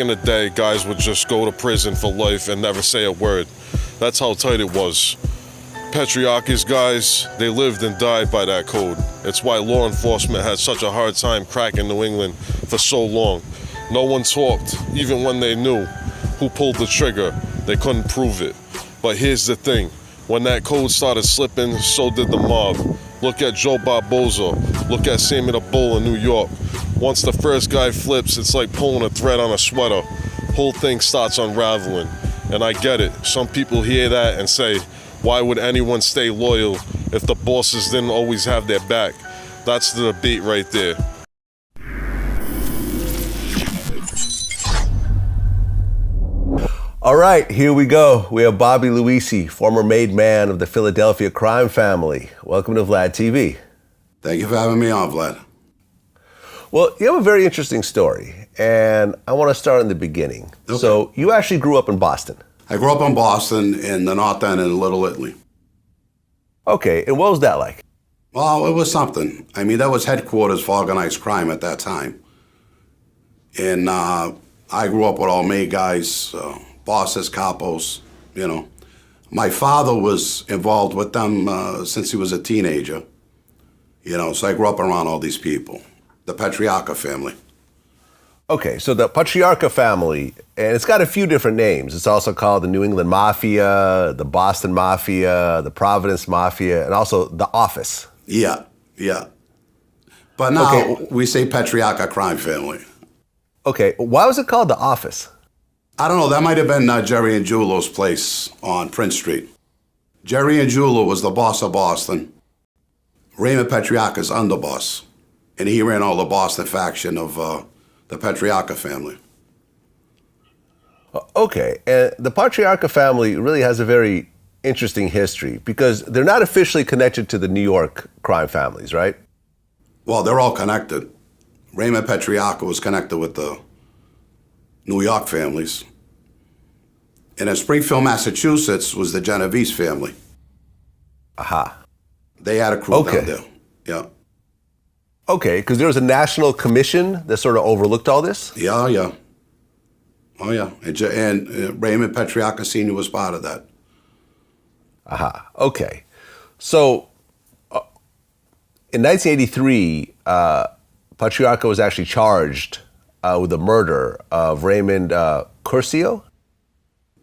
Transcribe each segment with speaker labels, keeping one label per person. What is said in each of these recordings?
Speaker 1: in the day, guys would just go to prison for life and never say a word. That's how tight it was. Patriarchy's guys, they lived and died by that code. It's why law enforcement had such a hard time cracking New England for so long. No one talked, even when they knew who pulled the trigger. They couldn't prove it. But here's the thing. When that code started slipping, so did the mob. Look at Joe Barboza. Look at Sammy the Bull in New York. Once the first guy flips, it's like pulling a thread on a sweater. Whole thing starts unraveling. And I get it. Some people hear that and say, why would anyone stay loyal if the bosses didn't always have their back? That's the debate right there.
Speaker 2: All right, here we go. We have Bobby Luisi, former made man of the Philadelphia crime family. Welcome to Vlad TV.
Speaker 3: Thank you for having me on, Vlad.
Speaker 2: Well, you have a very interesting story, and I want to start in the beginning.
Speaker 3: Okay.
Speaker 2: So you actually grew up in Boston.
Speaker 3: I grew up in Boston in the North End in Little Italy.
Speaker 2: Okay, and what was that like?
Speaker 3: Well, it was something. I mean, that was headquarters for organized crime at that time. And I grew up with all made guys, bosses, capos, you know. My father was involved with them since he was a teenager, you know, so I grew up around all these people, the Patriarca family.
Speaker 2: Okay, so the Patriarca family, and it's got a few different names. It's also called the New England Mafia, the Boston Mafia, the Providence Mafia, and also the Office.
Speaker 3: Yeah. But now we say Patriarca crime family.
Speaker 2: Okay, why was it called the Office?
Speaker 3: I don't know, that might have been Jerry and Julo's place on Prince Street. Jerry and Julo was the boss of Boston. Raymond Patriarca's underboss. And he ran all the Boston faction of the Patriarca family.
Speaker 2: Okay, and the Patriarca family really has a very interesting history because they're not officially connected to the New York crime families, right?
Speaker 3: Well, they're all connected. Raymond Patriarca was connected with the New York families. And in Springfield, Massachusetts was the Genovese family.
Speaker 2: Aha.
Speaker 3: They had a crew down there. Yeah.
Speaker 2: Okay, because there was a national commission that sort of overlooked all this?
Speaker 3: Yeah. Oh, yeah. And Raymond Patriarca Sr. was part of that.
Speaker 2: Aha. Okay. So, in 1983, Patriarca was actually charged with the murder of Raymond Curcio?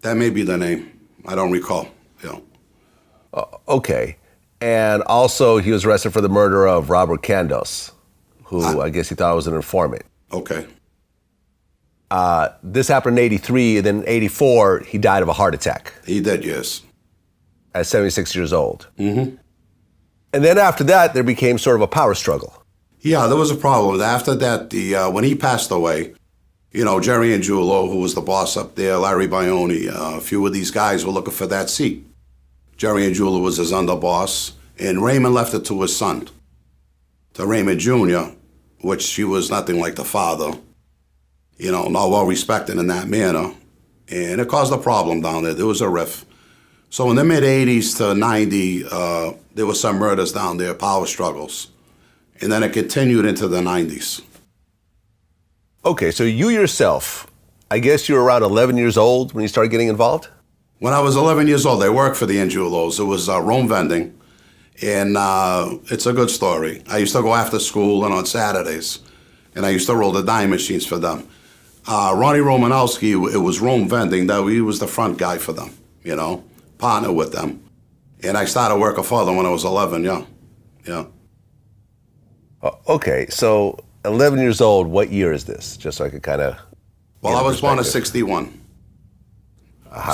Speaker 3: That may be the name. I don't recall. Yeah.
Speaker 2: Okay. And also, he was arrested for the murder of Robert Candos, who I guess he thought was an informant.
Speaker 3: Okay.
Speaker 2: This happened in 83, and then in 84, he died of a heart attack.
Speaker 3: He did, yes.
Speaker 2: At 76 years old.
Speaker 3: Mm-hmm.
Speaker 2: And then after that, there became sort of a power struggle.
Speaker 3: Yeah, there was a problem. After that, when he passed away, you know, Jerry and Julo, who was the boss up there, Larry Bione, a few of these guys were looking for that seat. Jerry and Julo was his underboss, and Raymond left it to his son, to Raymond Jr., which he was nothing like the father, you know, not well respected in that manner. And it caused a problem down there. There was a rift. So in the mid-'80s to '90, there were some murders down there, power struggles. And then it continued into the '90s.
Speaker 2: Okay, so you yourself, I guess you were around 11 years old when you started getting involved?
Speaker 3: When I was 11 years old, I worked for the Angelos. It was Rome vending, and it's a good story. I used to go after school and on Saturdays, and I used to roll the dime machines for them. Ronnie Romanowski, it was Rome vending, that he was the front guy for them, you know, partner with them. And I started working for them when I was 11, yeah.
Speaker 2: Okay, so 11 years old, what year is this? Just so I could kind of...
Speaker 3: Well, I was born in 61.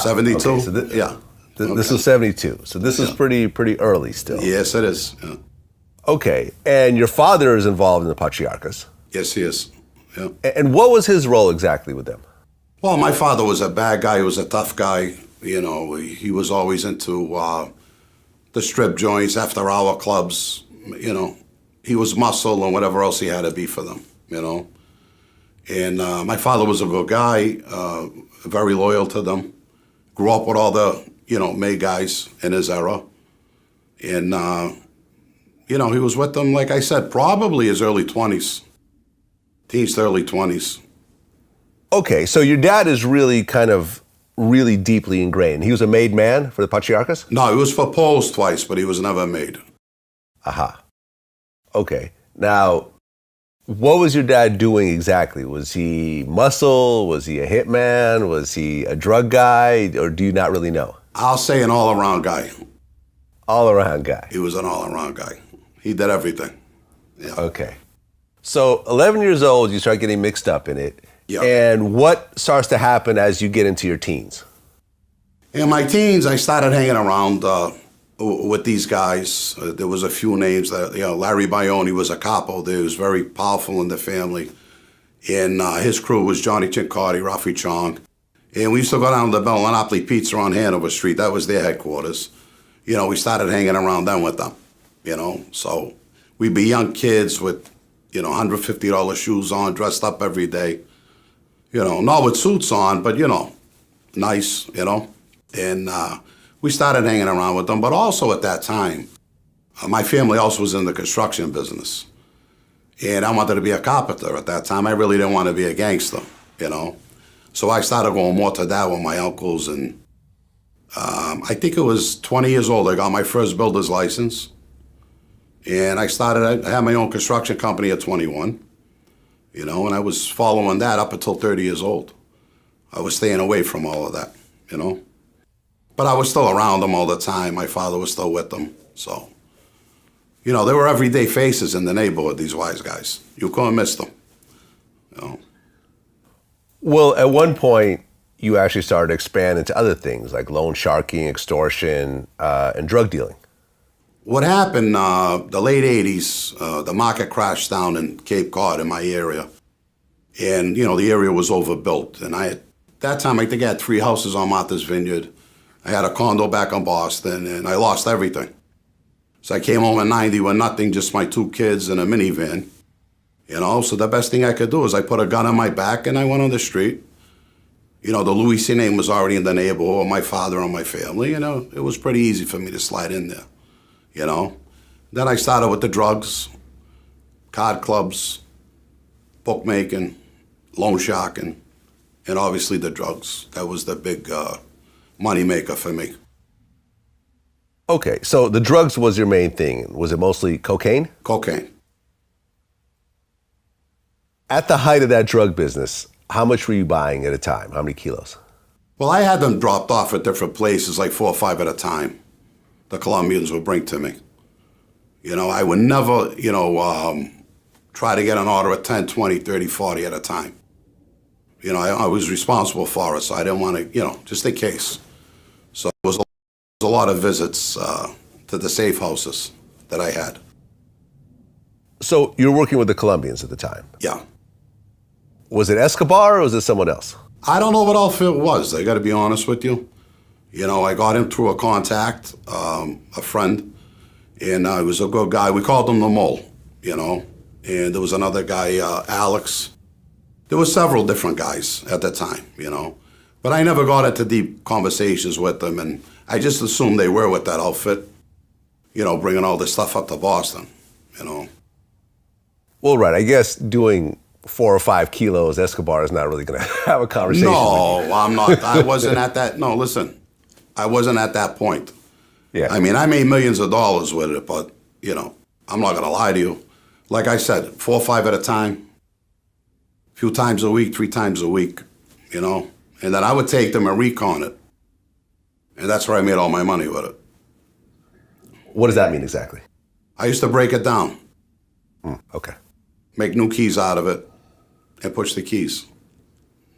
Speaker 3: 72?
Speaker 2: Okay, so
Speaker 3: yeah.
Speaker 2: This was 72, so this is pretty early still.
Speaker 3: Yes, it is. Yeah.
Speaker 2: Okay, and your father is involved in the Patriarcas.
Speaker 3: Yes, he is. Yeah.
Speaker 2: And what was his role exactly with them?
Speaker 3: Well, my father was a bad guy. He was a tough guy. You know, he was always into the strip joints, after-hour clubs. You know, he was muscle and whatever else he had to be for them, you know. And my father was a good guy, very loyal to them. Grew up with all the, you know, made guys in his era. And, you know, he was with them, like I said, probably his early 20s. Teens to early 20s.
Speaker 2: Okay, so your dad is really kind of really deeply ingrained. He was a made man for the Patriarchas?
Speaker 3: No, he was proposed twice, but he was never made.
Speaker 2: Aha. Okay. Now, what was your dad doing exactly? Was he muscle? Was he a hitman? Was he a drug guy? Or do you not really know?
Speaker 3: I'll say an all-around guy.
Speaker 2: All-around guy.
Speaker 3: He was an all-around guy. He did everything. Yeah.
Speaker 2: Okay. So 11 years old, you start getting mixed up in it.
Speaker 3: Yeah.
Speaker 2: And what starts to happen as you get into your teens?
Speaker 3: In my teens, I started hanging around with these guys. There was a few names that, Larry Bione was a capo there. He was very powerful in the family. And his crew was Johnny Cincardi, Rafi Chong. And we used to go down to the Bell Monopoly Pizza on Hanover Street. That was their headquarters. We started hanging around them with them, So we'd be young kids with, $150 shoes on, dressed up every day. Not with suits on, but, nice, And we started hanging around with them. But also at that time, my family also was in the construction business. And I wanted to be a carpenter at that time. I really didn't want to be a gangster, So I started going more to that with my uncles. And I think it was 20 years old, I got my first builder's license. And I had my own construction company at 21. And I was following that up until 30 years old. I was staying away from all of that, But I was still around them all the time. My father was still with them. So, they were everyday faces in the neighborhood, these wise guys. You couldn't miss them,
Speaker 2: Well, at one point, you actually started to expand into other things like loan sharking, extortion, and drug dealing.
Speaker 3: What happened, the late 80s, the market crashed down in Cape Cod in my area. And, the area was overbuilt. And at that time, I think I had 3 houses on Martha's Vineyard. I had a condo back in Boston, and I lost everything. So I came home in 90 with nothing, just my 2 kids and a minivan. So the best thing I could do is I put a gun on my back and I went on the street. The Louis C. name was already in the neighborhood, my father and my family. It was pretty easy for me to slide in there. Then I started with the drugs, card clubs, bookmaking, loan sharking, and obviously the drugs. That was the big money maker for me.
Speaker 2: Okay, so the drugs was your main thing. Was it mostly cocaine?
Speaker 3: Cocaine.
Speaker 2: At the height of that drug business, how much were you buying at a time? How many kilos?
Speaker 3: Well, I had them dropped off at different places, like 4 or 5 at a time. The Colombians would bring to me. I would never, try to get an order of 10, 20, 30, 40 at a time. I was responsible for it, so I didn't want to, just in case. So it was a lot of visits to the safe houses that I had.
Speaker 2: So you were working with the Colombians at the time?
Speaker 3: Yeah.
Speaker 2: Was it Escobar or was it someone else?
Speaker 3: I don't know what outfit it was, I got to be honest with you. I got him through a contact, a friend, and he was a good guy. We called him the Mole, and there was another guy, Alex. There were several different guys at the time, But I never got into deep conversations with them, and I just assumed they were with that outfit, bringing all this stuff up to Boston,
Speaker 2: Well, right. I guess doing 4 or 5 kilos, Escobar is not really going to have a conversation with you.
Speaker 3: No, I'm not. I wasn't at that. No, listen. I wasn't at that point.
Speaker 2: Yeah.
Speaker 3: I mean, I made millions of dollars with it, but, I'm not going to lie to you. Like I said, 4 or 5 at a time, a few times a week, 3 times a week, And then I would take them and recon it. And that's where I made all my money with it.
Speaker 2: What does that mean exactly?
Speaker 3: I used to break it down,
Speaker 2: Okay.
Speaker 3: make new keys out of it, and push the keys.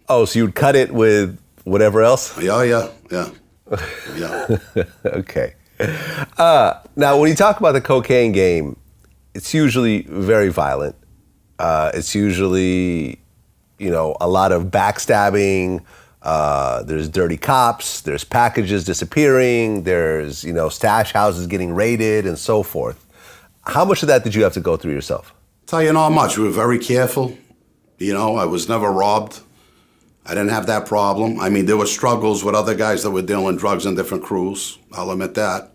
Speaker 2: Oh, so you'd cut it with whatever else?
Speaker 3: Yeah.
Speaker 2: Okay. Now, when you talk about the cocaine game, it's usually very violent. It's usually, a lot of backstabbing. There's dirty cops. There's packages disappearing. There's, stash houses getting raided and so forth. How much of that did you have to go through yourself?
Speaker 3: Tell you not much. We were very careful. I was never robbed. I didn't have that problem. I mean, there were struggles with other guys that were dealing drugs in different crews. I'll admit that,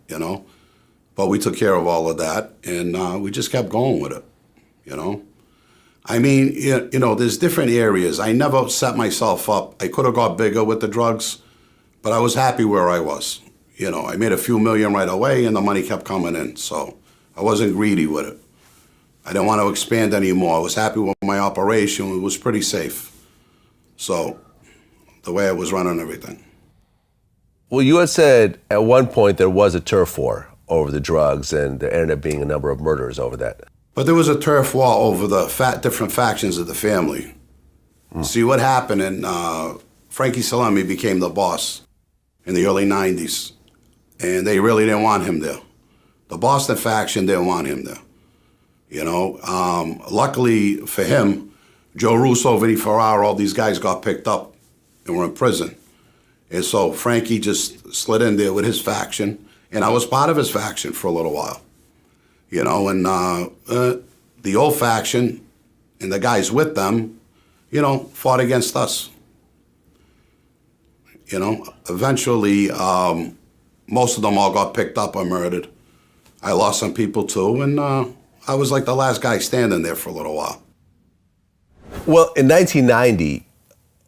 Speaker 3: But we took care of all of that, and we just kept going with it, I mean, you know, there's different areas. I never set myself up. I could have got bigger with the drugs, but I was happy where I was. You know, I made a few million right away and the money kept coming in. So I wasn't greedy with it. I didn't want to expand anymore. I was happy with my operation. It was pretty safe. So the way I was running everything.
Speaker 2: Well, you had said at one point there was a turf war over the drugs, and there ended up being a number of murders over that.
Speaker 3: But there was a turf war over the different factions of the family. See what happened, and Frankie Salemi became the boss in the early 90s, and they really didn't want him there. The Boston faction didn't want him there. You know, luckily for him, Joe Russo, Vinny Ferraro, all these guys got picked up and were in prison. And so Frankie just slid in there with his faction, and I was part of his faction for a little while. You know, and the old faction and the guys with them, you know, fought against us. You know, eventually, most of them all got picked up or murdered. I lost some people too, and I was like the last guy standing there for a little while.
Speaker 2: Well, in 1990,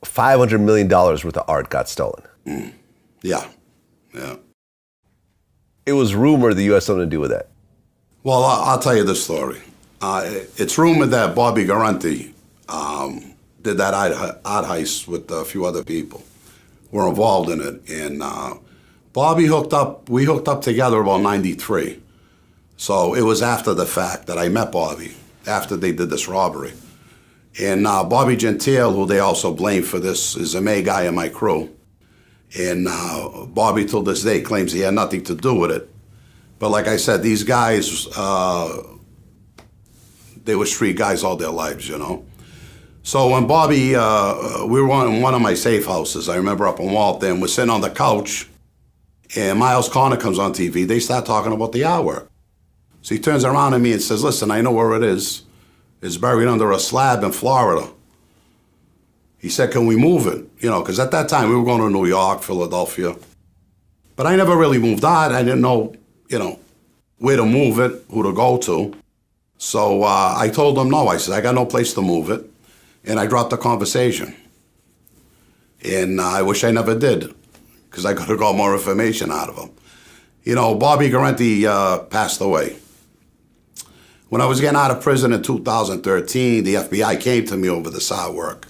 Speaker 2: $500 million worth of art got stolen.
Speaker 3: Yeah.
Speaker 2: It was rumored that you had something to do with that.
Speaker 3: Well, I'll tell you this story. It's rumored that Bobby Garanti did that art heist with a few other people. Were involved in it, and Bobby we hooked up together about 93. So it was after the fact that I met Bobby, after they did this robbery. And Bobby Gentile, who they also blame for this, is a main guy in my crew. And Bobby, till this day, claims he had nothing to do with it. But like I said, these guys, they were street guys all their lives, you know. So when Bobby, we were in one of my safe houses, I remember up in Walton, we're sitting on the couch, and Miles Corner comes on TV. They start talking about the artwork. So he turns around to me and says, listen, I know where it is. It's buried under a slab in Florida. He said, can we move it? You know, because at that time we were going to New York, Philadelphia. But I never really moved on. I didn't know, you know, where to move it, who to go to. So I told him no. I said, I got no place to move it. And I dropped the conversation. And I wish I never did, because I could have got more information out of him. You know, Bobby Garanti passed away. When I was getting out of prison in 2013, the FBI came to me over this artwork.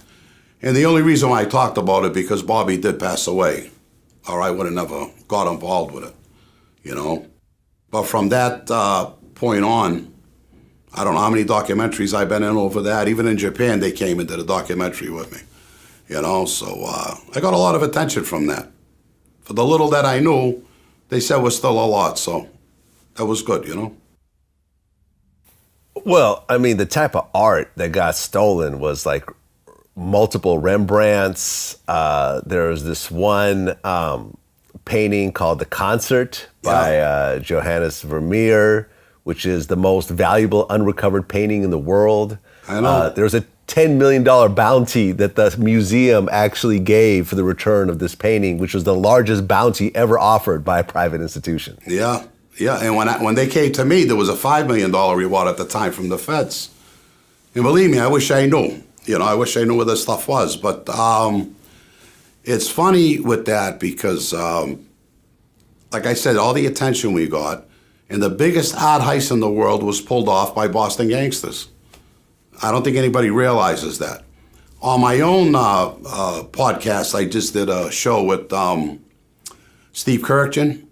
Speaker 3: And the only reason why I talked about it, because Bobby did pass away, or I would have never got involved with it, you know. But from that point on, I don't know how many documentaries I've been in over that. Even in Japan, they came and did a documentary with me, you know. So I got a lot of attention from that. For the little that I knew, they said was still a lot, so that was good, you know.
Speaker 2: Well, I mean, the type of art that got stolen was like multiple Rembrandts. There's this one painting called The Concert by Johannes Vermeer, which is the most valuable unrecovered painting in the world.
Speaker 3: I know.
Speaker 2: There's a $10 million bounty that the museum actually gave for the return of this painting, which was the largest bounty ever offered by a private institution.
Speaker 3: Yeah. And when they came to me, there was a $5 million reward at the time from the feds. And believe me, I wish I knew. You know, I wish I knew where this stuff was. But it's funny with that because, like I said, all the attention we got, and the biggest art heist in the world was pulled off by Boston gangsters. I don't think anybody realizes that. On my own podcast, I just did a show with Steve Kirkjian,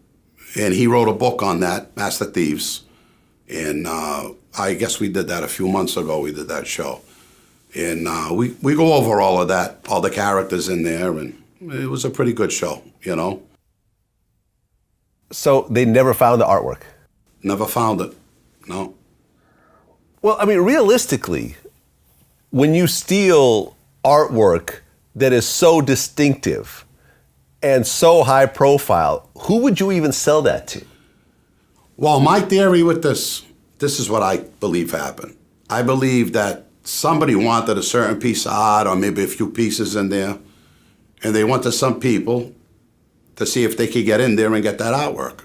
Speaker 3: and he wrote a book on that, Master Thieves. And I guess we did that a few months ago, we did that show. And we go over all of that, all the characters in there, and it was a pretty good show, you know.
Speaker 2: So they never found the artwork?
Speaker 3: Never found it, no.
Speaker 2: Well, I mean, realistically, when you steal artwork that is so distinctive and so high profile, who would you even sell that to?
Speaker 3: Well, my theory with this is what I believe happened. I believe that somebody wanted a certain piece of art or maybe a few pieces in there, and they went to some people to see if they could get in there and get that artwork.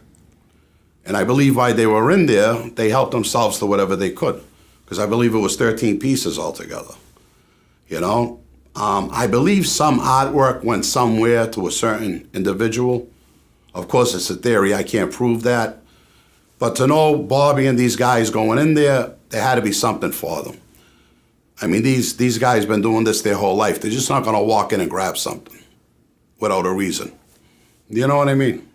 Speaker 3: And I believe while they were in there, they helped themselves to whatever they could. because I believe it was 13 pieces altogether. You know, I believe some artwork went somewhere to a certain individual. Of course, it's a theory. I can't prove that. But to know Bobby and these guys going in there, there had to be something for them. I mean, these guys been doing this their whole life. They're just not going to walk in and grab something without a reason. You know what I mean?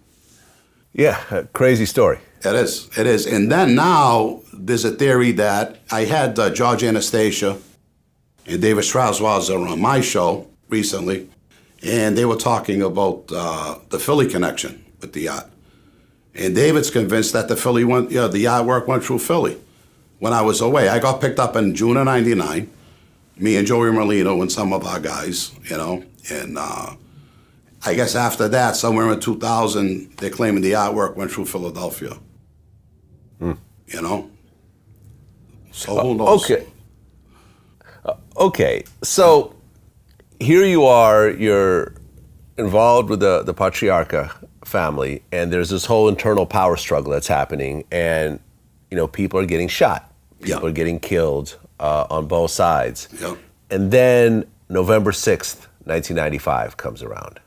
Speaker 2: Yeah, crazy story.
Speaker 3: It is. It is. And then now there's a theory that I had George Anastasia and David Strauss-Walzer on my show recently, and they were talking about the Philly connection with the yacht. And David's convinced that the artwork went through Philly when I was away. I got picked up in June of '99, me and Joey Merlino and some of our guys, you know, and I guess after that, somewhere in 2000, they're claiming the artwork went through Philadelphia. You know? So who knows?
Speaker 2: Okay. Okay, so here you are, you're involved with the Patriarca family, and there's this whole internal power struggle that's happening, and you know, people are getting shot, people are getting killed on both sides.
Speaker 3: Yeah.
Speaker 2: And then November 6th, 1995 comes around.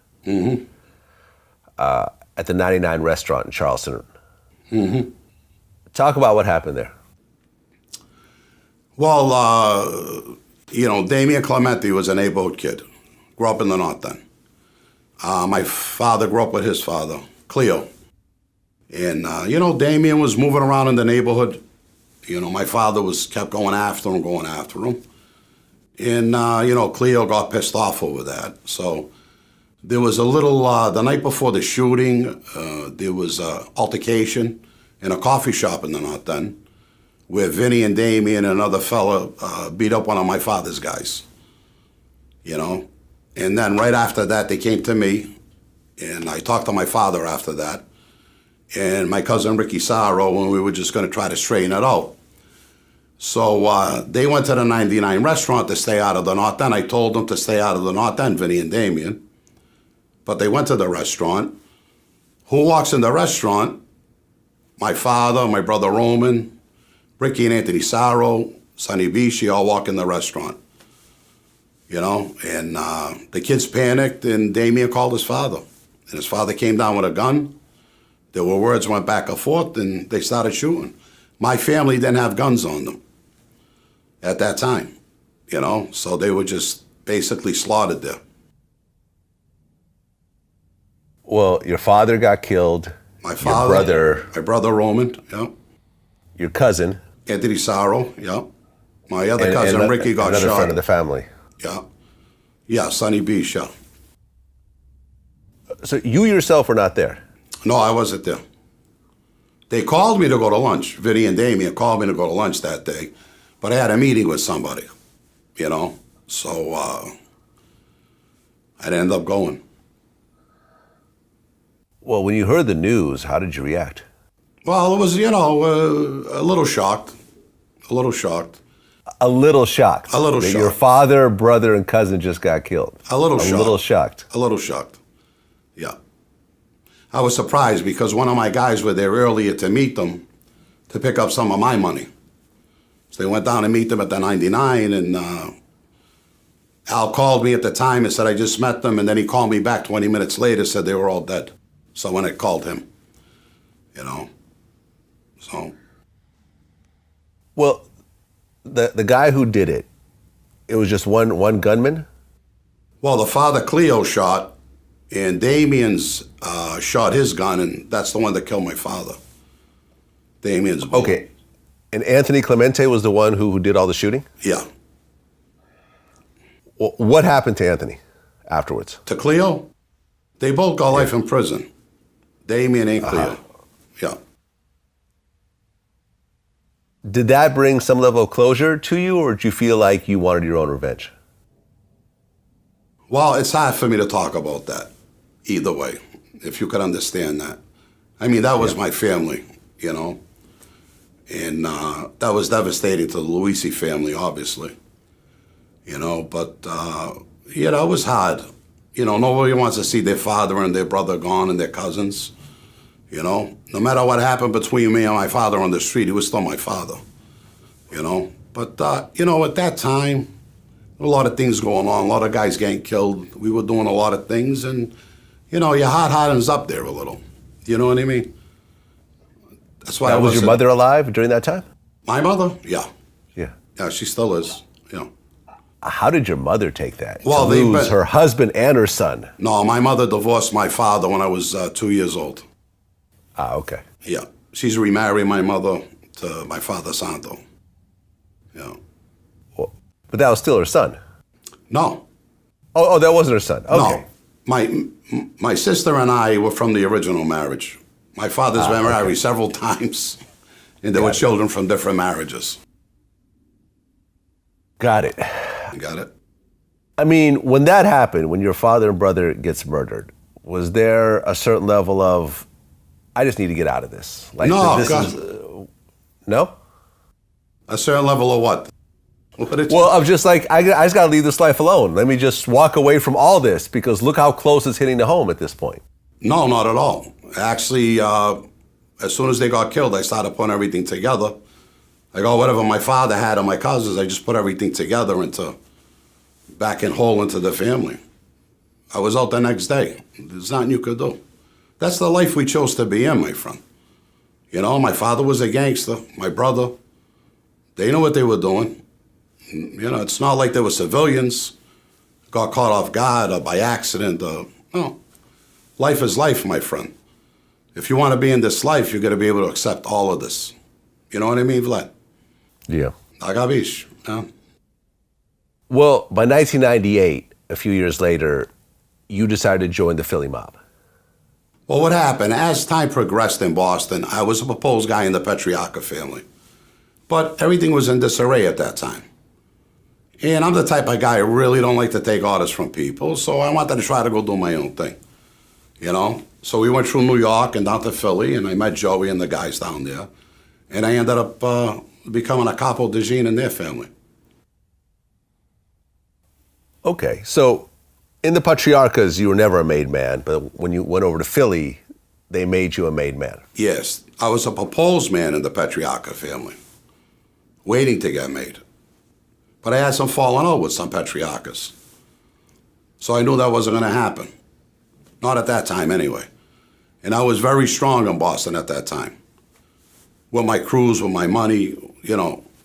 Speaker 2: At the 99 restaurant in Charleston. Talk about what happened there.
Speaker 3: Well, you know, Damian Clemente was a neighborhood kid. Grew up in the North End. My father grew up with his father, Cleo. And, you know, Damian was moving around in the neighborhood. You know, my father kept going after him. And, you know, Cleo got pissed off over that. So there was a little, the night before the shooting, there was an altercation in a coffee shop in the North End where Vinny and Damian and another fella beat up one of my father's guys, you know. And then right after that, they came to me, and I talked to my father after that, and my cousin Ricky Sarro, and we were just going to try to straighten it out. So they went to the 99 restaurant to stay out of the North End. I told them to stay out of the North End, Vinny and Damian. But they went to the restaurant. Who walks in the restaurant? My father, my brother Roman, Ricky and Anthony Sarro, Sonny Bishi all walk in the restaurant. You know, and the kids panicked, and Damian called his father. And his father came down with a gun. There were words went back and forth, and they started shooting. My family didn't have guns on them at that time, you know, so they were just basically slaughtered there.
Speaker 2: Well, your father got killed.
Speaker 3: My father,
Speaker 2: your brother,
Speaker 3: my brother Roman, yeah.
Speaker 2: Your cousin,
Speaker 3: Anthony Sarro, yeah. My other cousin Ricky got
Speaker 2: another
Speaker 3: shot.
Speaker 2: friend of the family.
Speaker 3: Yeah. Yeah, Sonny Bish, yeah.
Speaker 2: So you yourself were not there?
Speaker 3: No, I wasn't there. They called me to go to lunch. Vinny and Damian called me to go to lunch that day, but I had a meeting with somebody, you know, so I didn't end up going.
Speaker 2: Well, when you heard the news, how did you react?
Speaker 3: Well, it was, you know, a little shocked. A little shocked.
Speaker 2: A little shocked.
Speaker 3: A little
Speaker 2: that
Speaker 3: shocked.
Speaker 2: Your father, brother, and cousin just got killed.
Speaker 3: A little shocked.
Speaker 2: A little shocked.
Speaker 3: A little shocked. Yeah. I was surprised because one of my guys were there earlier to meet them to pick up some of my money. So they went down to meet them at the 99, and Al called me at the time and said I just met them, and then he called me back 20 minutes later, said they were all dead. Someone had called him, you know, so.
Speaker 2: Well, the guy who did it, it was just one gunman?
Speaker 3: Well, the father Cleo shot, and Damian's shot his gun, and that's the one that killed my father. Damian's bullet.
Speaker 2: Okay. And Anthony Clemente was the one who did all the shooting?
Speaker 3: Yeah.
Speaker 2: Well, what happened to Anthony afterwards?
Speaker 3: To Cleo? They both got life in prison. Damian and Cleo. Yeah.
Speaker 2: Did that bring some level of closure to you, or did you feel like you wanted your own revenge?
Speaker 3: Well, it's hard for me to talk about that either way, if you could understand that. I mean, that was my family, you know, and that was devastating to the Luisi family, obviously, you know, but, you know, it was hard. You know, nobody wants to see their father and their brother gone and their cousins, you know. No matter what happened between me and my father on the street, he was still my father, you know. But, at that time, a lot of things going on, a lot of guys getting killed. We were doing a lot of things, and, your heart hardens up there a little. You know what I mean? That's why
Speaker 2: Now, was your mother alive during that time?
Speaker 3: My mother? Yeah.
Speaker 2: Yeah.
Speaker 3: Yeah, she still is.
Speaker 2: How did your mother take that?
Speaker 3: Well,
Speaker 2: to lose her husband and her son.
Speaker 3: No, my mother divorced my father when I was 2 years old.
Speaker 2: Ah, okay.
Speaker 3: Yeah. She's remarried my mother to my father's aunt, though. Yeah.
Speaker 2: Well, but that was still her son.
Speaker 3: No.
Speaker 2: Oh, that wasn't her son. Okay.
Speaker 3: No. My sister and I were from the original marriage. My father's been married several times, and there were children from different marriages.
Speaker 2: Got it.
Speaker 3: You got it?
Speaker 2: I mean, when that happened, when your father and brother gets murdered, was there a certain level of, I just need to get out of this? Like,
Speaker 3: no,
Speaker 2: no?
Speaker 3: A certain level of what?
Speaker 2: Well, I'm just like, I just got to leave this life alone. Let me just walk away from all this, because look how close it's hitting the home at this point.
Speaker 3: No, not at all. Actually, as soon as they got killed, I started putting everything together. I go, whatever my father had and my cousins, I just put everything together back in whole into the family. I was out the next day. There's nothing you could do. That's the life we chose to be in, my friend. My father was a gangster, my brother. They knew what they were doing. It's not like they were civilians, got caught off guard or by accident. No. Life is life, my friend. If you want to be in this life, you got to be able to accept all of this. You know what I mean, Vlad?
Speaker 2: Yeah.
Speaker 3: Agabish. Yeah.
Speaker 2: Well, by 1998, a few years later, you decided to join the Philly mob.
Speaker 3: Well, what happened, as time progressed in Boston, I was a proposed guy in the Petriarca family. But everything was in disarray at that time. And I'm the type of guy who really don't like to take orders from people, so I wanted to try to go do my own thing. So we went through New York and down to Philly, and I met Joey and the guys down there. And I ended up becoming a capo de Gene in their family.
Speaker 2: Okay, so in the Patriarchas, you were never a made man, but when you went over to Philly, they made you a made man.
Speaker 3: Yes, I was a proposed man in the Patriarcha family, waiting to get made. But I had some falling out with some Patriarchas. So I knew that wasn't going to happen. Not at that time, anyway. And I was very strong in Boston at that time. With my crews, with my money,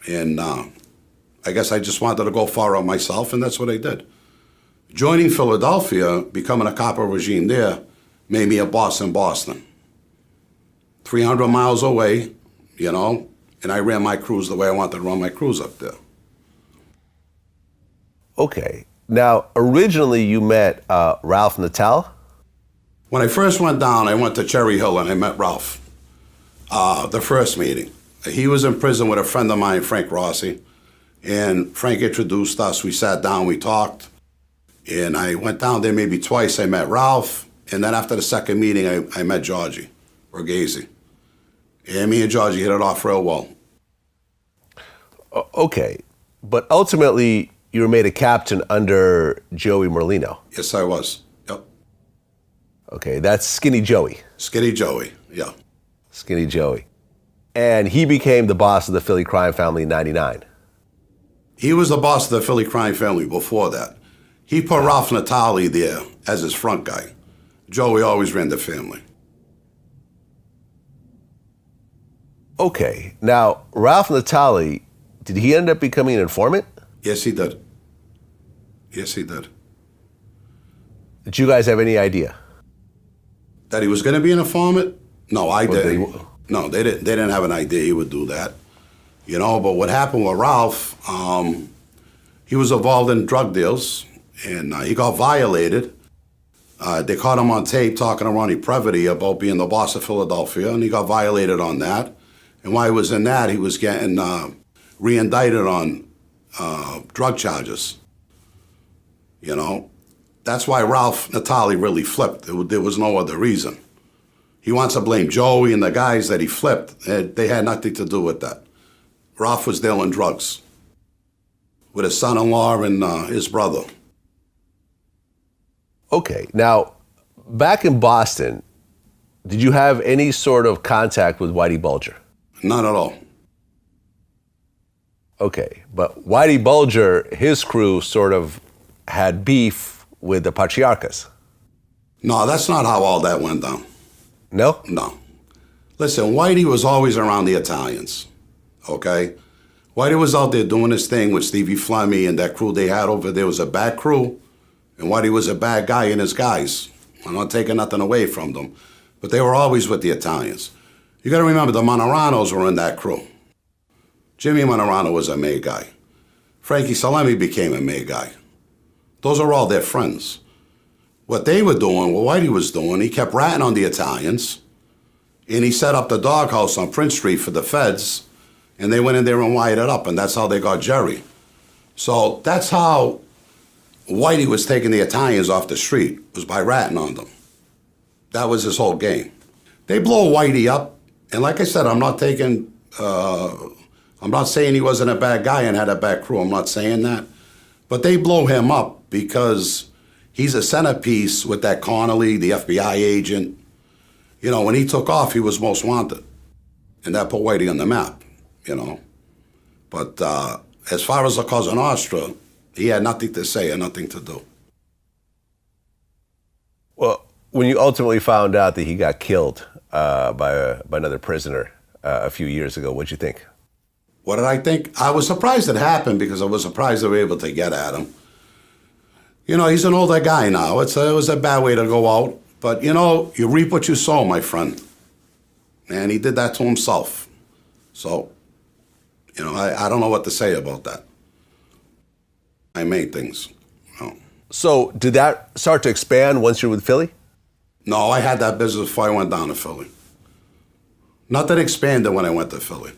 Speaker 3: and I guess I just wanted to go far on myself, and that's what I did. Joining Philadelphia, becoming a capo regime there, made me a boss in Boston. 300 miles away, and I ran my crews the way I wanted to run my crews up there.
Speaker 2: Okay. Now, originally you met Ralph Natal?
Speaker 3: When I first went down, I went to Cherry Hill and I met Ralph. The first meeting. He was in prison with a friend of mine, Frank Rossi, and Frank introduced us. We sat down, we talked, and I went down there maybe twice. I met Ralph, and then after the second meeting, I met Georgie Borghese. And me and Georgie hit it off real well.
Speaker 2: Okay, but ultimately you were made a captain under Joey Merlino.
Speaker 3: Yes, I was. Yep.
Speaker 2: Okay, that's Skinny Joey.
Speaker 3: Skinny Joey, yeah.
Speaker 2: Skinny Joey. And he became the boss of the Philly crime family in 99.
Speaker 3: He was the boss of the Philly crime family before that. He put Ralph Natali there as his front guy. Joey always ran the family.
Speaker 2: Okay, now Ralph Natali, did he end up becoming an informant?
Speaker 3: Yes, he did. Yes, he did.
Speaker 2: Did you guys have any idea?
Speaker 3: That he was going to be an informant? No, I didn't.
Speaker 2: They...
Speaker 3: No, they didn't have an idea he would do that. But what happened with Ralph, he was involved in drug deals, and he got violated. They caught him on tape talking to Ronnie Previty about being the boss of Philadelphia, and he got violated on that. And while he was in that, he was getting re-indicted on drug charges. That's why Ralph Natali really flipped. There was no other reason. He wants to blame Joey and the guys that he flipped. They had nothing to do with that. Ralph was dealing drugs with his son-in-law and his brother.
Speaker 2: Okay, now, back in Boston, did you have any sort of contact with Whitey Bulger?
Speaker 3: None at all.
Speaker 2: Okay, but Whitey Bulger, his crew sort of had beef with the Patriarchas.
Speaker 3: No, that's not how all that went down.
Speaker 2: No?
Speaker 3: No. Listen, Whitey was always around the Italians, okay? Whitey was out there doing his thing with Stevie Flemmi and that crew they had over there was a bad crew, and Whitey was a bad guy and his guys. I'm not taking nothing away from them, but they were always with the Italians. You gotta remember, the Moneranos were in that crew. Jimmy Monorano was a May guy. Frankie Salemi became a May guy. Those are all their friends. What they were doing, what Whitey was doing, he kept ratting on the Italians, and he set up the doghouse on Prince Street for the feds, and they went in there and wired it up, and that's how they got Jerry. So that's how Whitey was taking the Italians off the street, was by ratting on them. That was his whole game. They blow Whitey up, and like I said, I'm not saying he wasn't a bad guy and had a bad crew. I'm not saying that. But they blow him up because he's a centerpiece with that Connolly, the FBI agent. You know, when he took off, he was most wanted. And that put Whitey on the map, you know. But as far as La Cosa Nostra, he had nothing to say and nothing to do.
Speaker 2: Well, when you ultimately found out that he got killed by another prisoner a few years ago, what'd you think?
Speaker 3: What did I think? I was surprised it happened because I was surprised they were able to get at him. You know, he's an older guy now. It was a bad way to go out. But, you know, you reap what you sow, my friend. And he did that to himself. So, you know, I don't know what to say about that. I made things. You know.
Speaker 2: So did that start to expand once you were with Philly?
Speaker 3: No, I had that business before I went down to Philly. Nothing expanded when I went to Philly.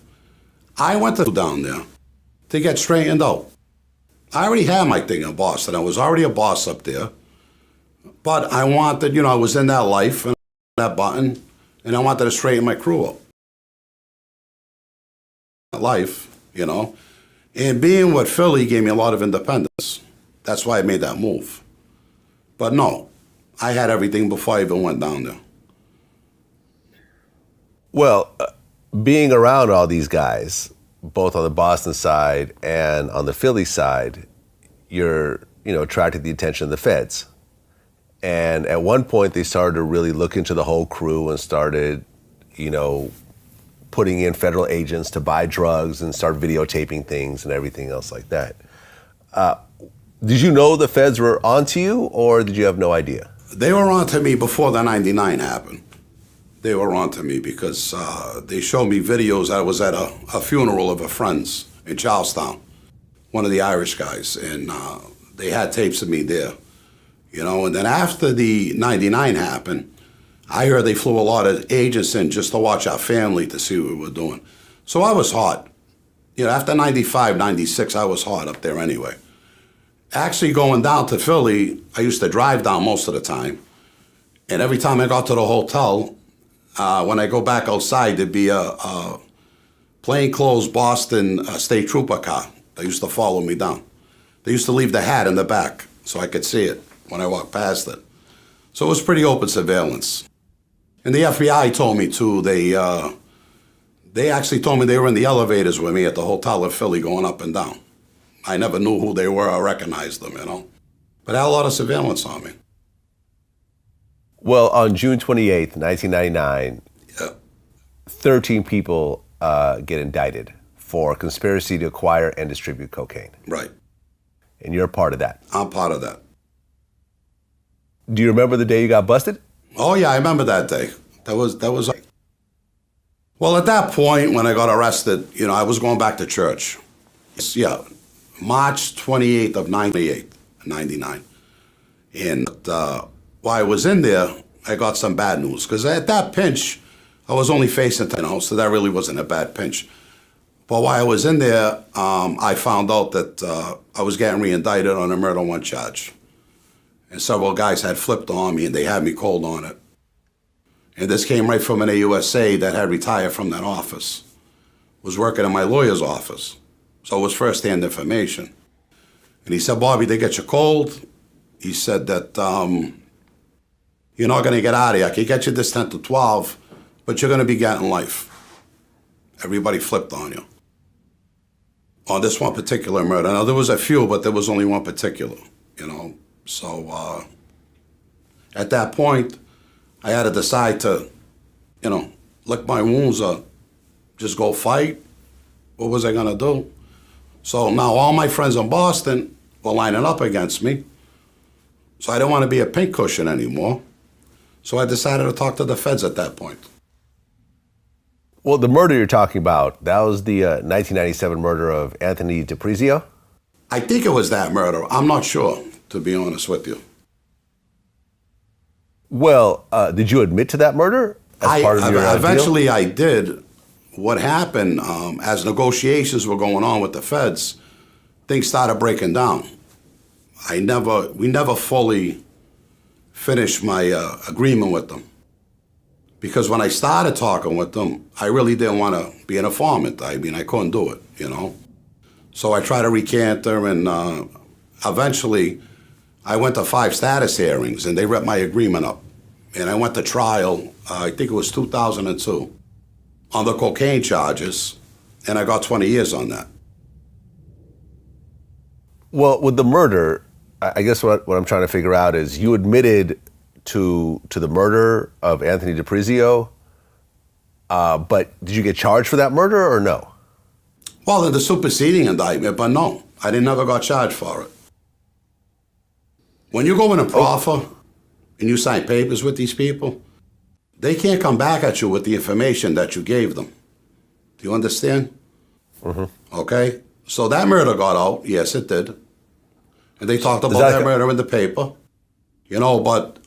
Speaker 3: I went down there to get straightened out. I already had my thing in Boston. I was already a boss up there. But I wanted, you know, I was in that life and that button, and I wanted to straighten my crew up. Life, you know. And being with Philly gave me a lot of independence. That's why I made that move. But no, I had everything before I even went down there.
Speaker 2: Well, being around all these guys, both on the Boston side and on the Philly side, you're, you know, attracted the attention of the feds. And at one point, they started to really look into the whole crew and started, you know, putting in federal agents to buy drugs and start videotaping things and everything else like that. Did you know the feds were onto you, or did you have no idea?
Speaker 3: They were onto me before the 99 happened. They were onto me because they showed me videos. I was at a funeral of a friend's in Charlestown, one of the Irish guys, and they had tapes of me there. You know, and then after the 99 happened, I heard they flew a lot of agents in just to watch our family to see what we were doing. So I was hot. You know, after 95, 96, I was hot up there anyway. Actually going down to Philly, I used to drive down most of the time. And every time I got to the hotel, when I go back outside, there'd be a plainclothes Boston state trooper car that used to follow me down. They used to leave the hat in the back so I could see it when I walked past it. So it was pretty open surveillance. And the FBI told me too, they actually told me they were in the elevators with me at the hotel in Philly going up and down. I never knew who they were or recognized them, you know. But I had a lot of surveillance on me.
Speaker 2: Well, on June 28th, 1999, 13 people get indicted for conspiracy to acquire and distribute cocaine.
Speaker 3: Right.
Speaker 2: And you're a part of that.
Speaker 3: I'm part of that.
Speaker 2: Do you remember the day you got busted?
Speaker 3: Oh yeah, I remember that day. That was. Well, at that point when I got arrested, you know, I was going back to church. Yeah, March 28th of 99. And while I was in there, I got some bad news because at that pinch, I was only facing 10, so that really wasn't a bad pinch. But while I was in there, I found out that I was getting re-indicted on a murder one charge. And several guys had flipped on me, and they had me cold on it. And this came right from an AUSA that had retired from that office, was working in my lawyer's office. So it was first-hand information. And he said, Bobby, they get you cold. He said that you're not going to get out of here. I can get you this 10 to 12, but you're going to be getting life. Everybody flipped on you. on this one particular murder. Now, there was a few, but there was only one particular, you know. So at that point, I had to decide to, you know, lick my wounds or just go fight. What was I gonna do? So now all my friends in Boston were lining up against me. So I didn't want to be a pincushion anymore. So I decided to talk to the feds at that point.
Speaker 2: Well, the murder you're talking about, that was the 1997 murder of Anthony DiPrizio?
Speaker 3: I think it was that murder. I'm not sure, to be honest with you.
Speaker 2: Well, did you admit to that murder as part of your
Speaker 3: eventually
Speaker 2: deal?
Speaker 3: I did. What happened, as negotiations were going on with the feds, things started breaking down. We never fully finished my agreement with them. Because when I started talking with them, I really didn't want to be an informant. I mean, I couldn't do it, you know. So I tried to recant her, and eventually I went to 5 status hearings, and they ripped my agreement up. And I went to trial, I think it was 2002, on the cocaine charges, and I got 20 years on that.
Speaker 2: Well, with the murder, I guess what I'm trying to figure out is you admitted to the murder of Anthony DiPrizio, but did you get charged for that murder or no?
Speaker 3: Well, in the superseding indictment, but no, I never got charged for it. When you go in a proffer and you sign papers with these people, they can't come back at you with the information that you gave them. Do you understand? Mm-hmm. Okay? So that murder got out. Yes, it did. And they talked about that murder in the paper. You know, but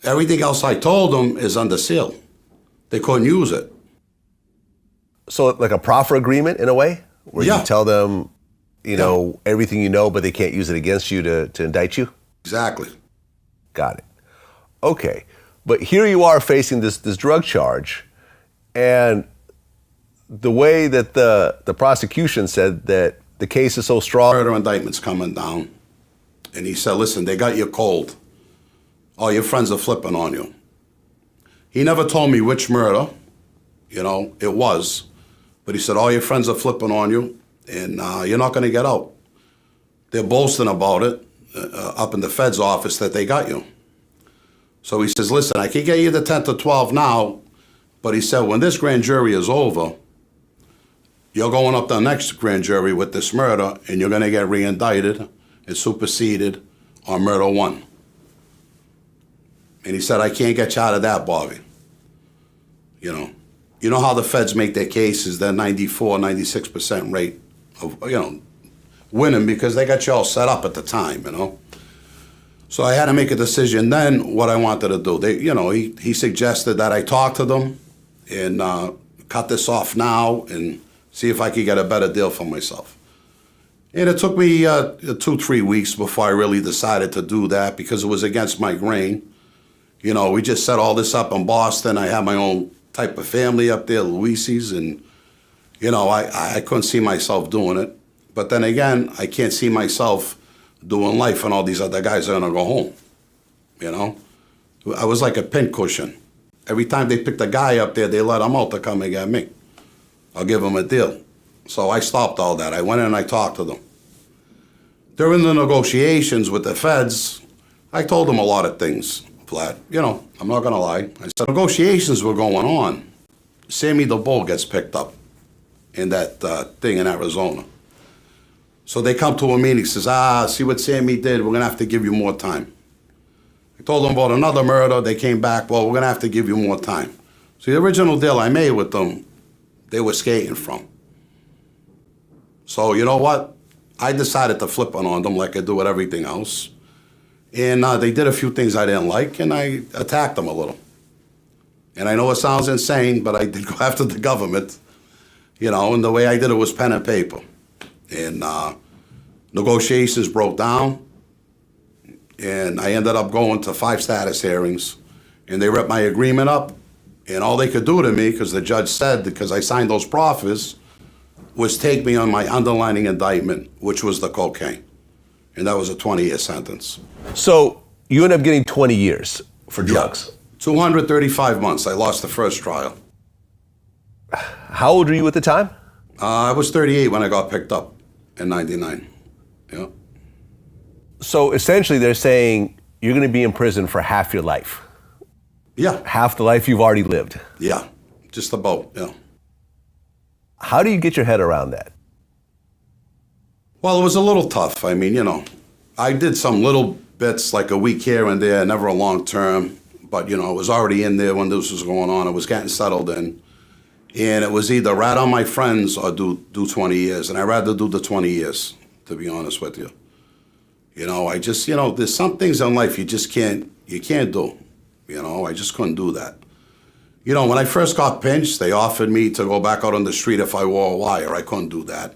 Speaker 3: everything else I told them is under seal. They couldn't use it.
Speaker 2: So like a proffer agreement in a way? Where you tell them, you know, everything you know, but they can't use it against you to indict you?
Speaker 3: Exactly.
Speaker 2: Got it. Okay. But here you are facing this drug charge, and the way that the prosecution said that the case is so strong.
Speaker 3: Murder indictment's coming down. And he said, listen, they got you cold. All your friends are flipping on you. He never told me which murder, you know, it was. But he said, all your friends are flipping on you, and you're not going to get out. They're boasting about it up in the Fed's office that they got you. So he says, listen, I can get you the 10 to 12 now, but he said, when this grand jury is over, you're going up to the next grand jury with this murder, and you're going to get re-indicted and superseded on murder 1. And he said, I can't get you out of that, Bobby. You know how the feds make their cases, they're 94, 96% rate of, you know, winning because they got you all set up at the time, you know. So I had to make a decision then what I wanted to do. He suggested that I talk to them and cut this off now and see if I could get a better deal for myself. And it took me 2-3 weeks before I really decided to do that because it was against my grain. You know, we just set all this up in Boston. I have my own type of family up there, Luisi's, and, you know, I couldn't see myself doing it. But then again, I can't see myself doing life and all these other guys are gonna go home, you know? I was like a pincushion. Every time they picked a guy up there, they let him out to come and get me. I'll give him a deal. So I stopped all that. I went in and I talked to them. During the negotiations with the feds, I told them a lot of things, flat. You know, I'm not gonna lie. I said, negotiations were going on. Sammy the Bull gets picked up in that thing in Arizona. So they come to a meeting, he says, see what Sammy did, we're gonna have to give you more time. I told them about another murder, they came back, well, we're gonna have to give you more time. So the original deal I made with them, they were skating from. So you know what? I decided to flip on them like I do with everything else. And they did a few things I didn't like, and I attacked them a little. And I know it sounds insane, but I did go after the government, you know, and the way I did it was pen and paper. And negotiations broke down, and I ended up going to 5 status hearings, and they ripped my agreement up, and all they could do to me, because the judge said, because I signed those proffers, was take me on my underlying indictment, which was the cocaine. And that was a 20-year sentence.
Speaker 2: So you end up getting 20 years for drugs?
Speaker 3: 235 months. I lost the first trial.
Speaker 2: How old were you at the time?
Speaker 3: I was 38 when I got picked up in 99. Yeah.
Speaker 2: So essentially, they're saying you're going to be in prison for half your life,
Speaker 3: Yeah.
Speaker 2: half the life you've already lived.
Speaker 3: Yeah. Just about, yeah.
Speaker 2: How do you get your head around that?
Speaker 3: Well, it was a little tough. I mean, I did some little bits, like a week here and there, never a long term. But, I was already in there when this was going on. I was getting settled in. And it was either rat on my friends or do 20 years. And I'd rather do the 20 years, to be honest with you. I just, there's some things in life you can't do. I just couldn't do that. When I first got pinched, they offered me to go back out on the street if I wore a wire. I couldn't do that.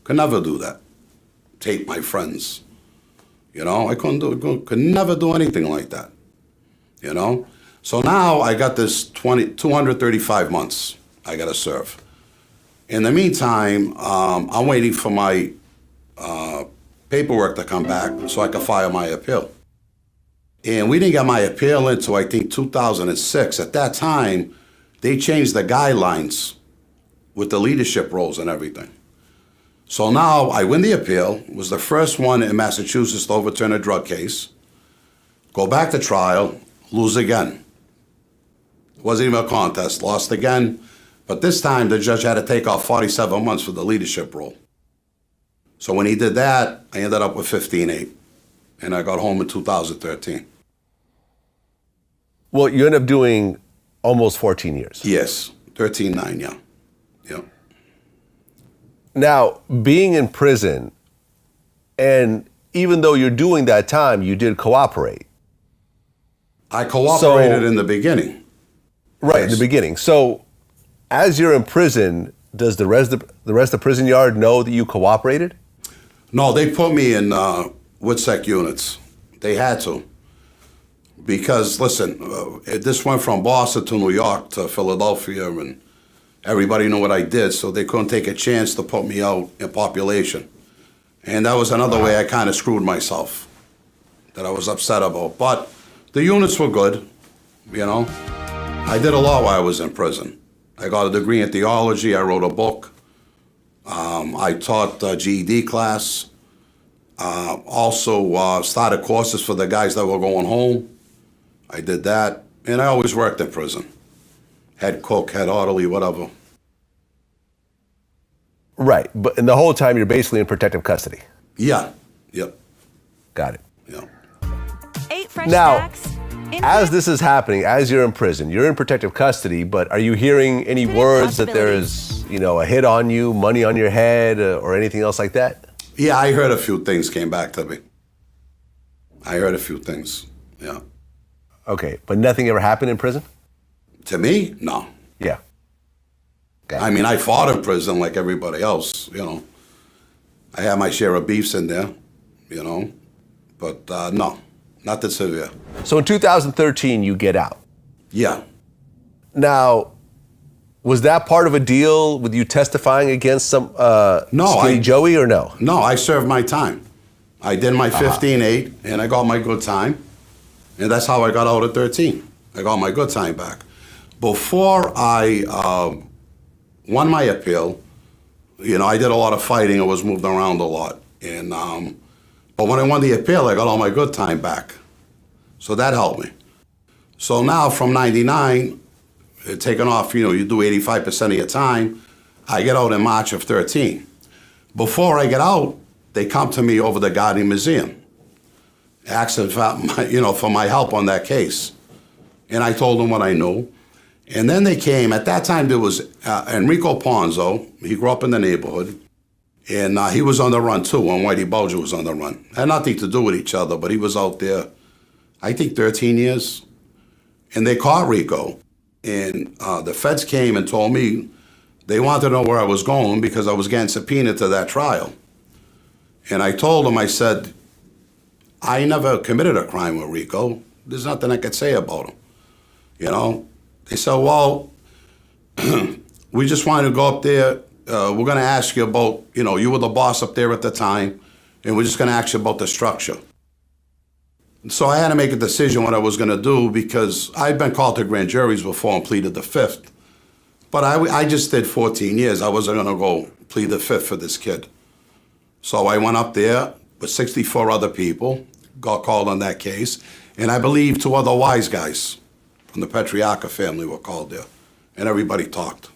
Speaker 3: Could never do that. Take my friends. I could never do anything like that. So now I got this 235 months I got to serve. In the meantime, I'm waiting for my paperwork to come back so I can file my appeal. And we didn't get my appeal until, I think, 2006. At that time, they changed the guidelines with the leadership roles and everything. So now I win the appeal, was the first one in Massachusetts to overturn a drug case, go back to trial, lose again. It wasn't even a contest, lost again. But this time, the judge had to take off 47 months for the leadership role. So when he did that, I ended up with 15-8, and I got home in 2013.
Speaker 2: Well, you end up doing almost 14 years.
Speaker 3: Yes, 13-9, yeah. Yeah.
Speaker 2: Now, being in prison, and even though you're doing that time, you did cooperate.
Speaker 3: I cooperated in the beginning.
Speaker 2: Right,
Speaker 3: Yes.
Speaker 2: in the beginning. So, as you're in prison, does the rest of prison yard know that you cooperated?
Speaker 3: No, they put me in WITSEC units. They had to. Because, listen, this went from Boston to New York to Philadelphia, and everybody knew what I did, so they couldn't take a chance to put me out in population. And that was another way I kind of screwed myself, that I was upset about. But the units were good, I did a lot while I was in prison. I got a degree in theology, I wrote a book. I taught GED class. Also started courses for the guys that were going home. I did that, and I always worked in prison. Head cook, head orderly, whatever.
Speaker 2: Right, but and the whole time you're basically in protective custody.
Speaker 3: Yeah, yep,
Speaker 2: Got it.
Speaker 3: yeah.
Speaker 4: 8 fresh
Speaker 2: Now,
Speaker 4: facts.
Speaker 2: as this is happening, as you're in prison, you're in protective custody, but are you hearing any
Speaker 4: Infinite
Speaker 2: words that there
Speaker 4: possibilities.
Speaker 2: is, a hit on you, money on your head, or anything else like that?
Speaker 3: Yeah, I heard a few things came back to me. I heard a few things, yeah.
Speaker 2: Okay, but nothing ever happened in prison?
Speaker 3: To me, no.
Speaker 2: Yeah. Got it.
Speaker 3: I mean, I fought in prison like everybody else, I had my share of beefs in there, but no, not that severe.
Speaker 2: So in 2013, you get out.
Speaker 3: Yeah.
Speaker 2: Now, was that part of a deal with you testifying against some
Speaker 3: No,
Speaker 2: Skinny Joey or no?
Speaker 3: No, I served my time. I did my 15-8, and I got my good time. And that's how I got out at 13. I got my good time back. Before I won my appeal, I did a lot of fighting. I was moved around a lot. And but when I won the appeal, I got all my good time back. So that helped me. So now from 99, taking off, you do 85% of your time, I get out in March of 13. Before I get out, they come to me over the Guardian Museum, asking for my help on that case. And I told them what I knew. And then they came, at that time there was Enrico Ponzo, he grew up in the neighborhood, and he was on the run too, and Whitey Bulger was on the run. Had nothing to do with each other, but he was out there, I think 13 years. And they caught Rico, and the feds came and told me they wanted to know where I was going because I was getting subpoenaed to that trial. And I told them, I said, I never committed a crime with Rico. There's nothing I could say about him. They said, well, we just wanted to go up there. We're going to ask you about, you were the boss up there at the time, and we're just going to ask you about the structure. So I had to make a decision what I was going to do because I'd been called to grand juries before and pleaded the fifth. But I just did 14 years. I wasn't going to go plead the fifth for this kid. So I went up there with 64 other people, got called on that case, and I believe 2 other wise guys from the Petriacca family were called there, and everybody talked.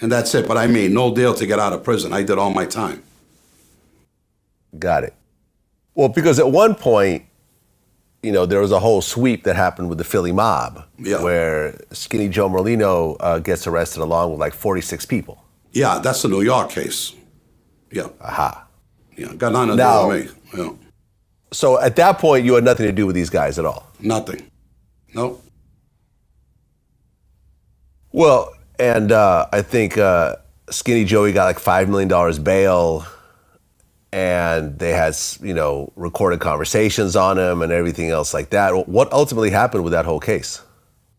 Speaker 3: And that's it. But I made no deal to get out of prison. I did all my time.
Speaker 2: Got it. Well, because at one point, you know, there was a whole sweep that happened with the Philly mob, where Skinny Joe Merlino gets arrested along with like 46 people.
Speaker 3: Yeah, that's the New York case. Yeah.
Speaker 2: Aha.
Speaker 3: Yeah, got nothing to do with me. Yeah.
Speaker 2: So at that point, you had nothing to do with these guys at all?
Speaker 3: Nothing. Nope.
Speaker 2: Well, and I think Skinny Joey got like $5 million bail, and they had, you know, recorded conversations on him and everything else like that. What ultimately happened with that whole case?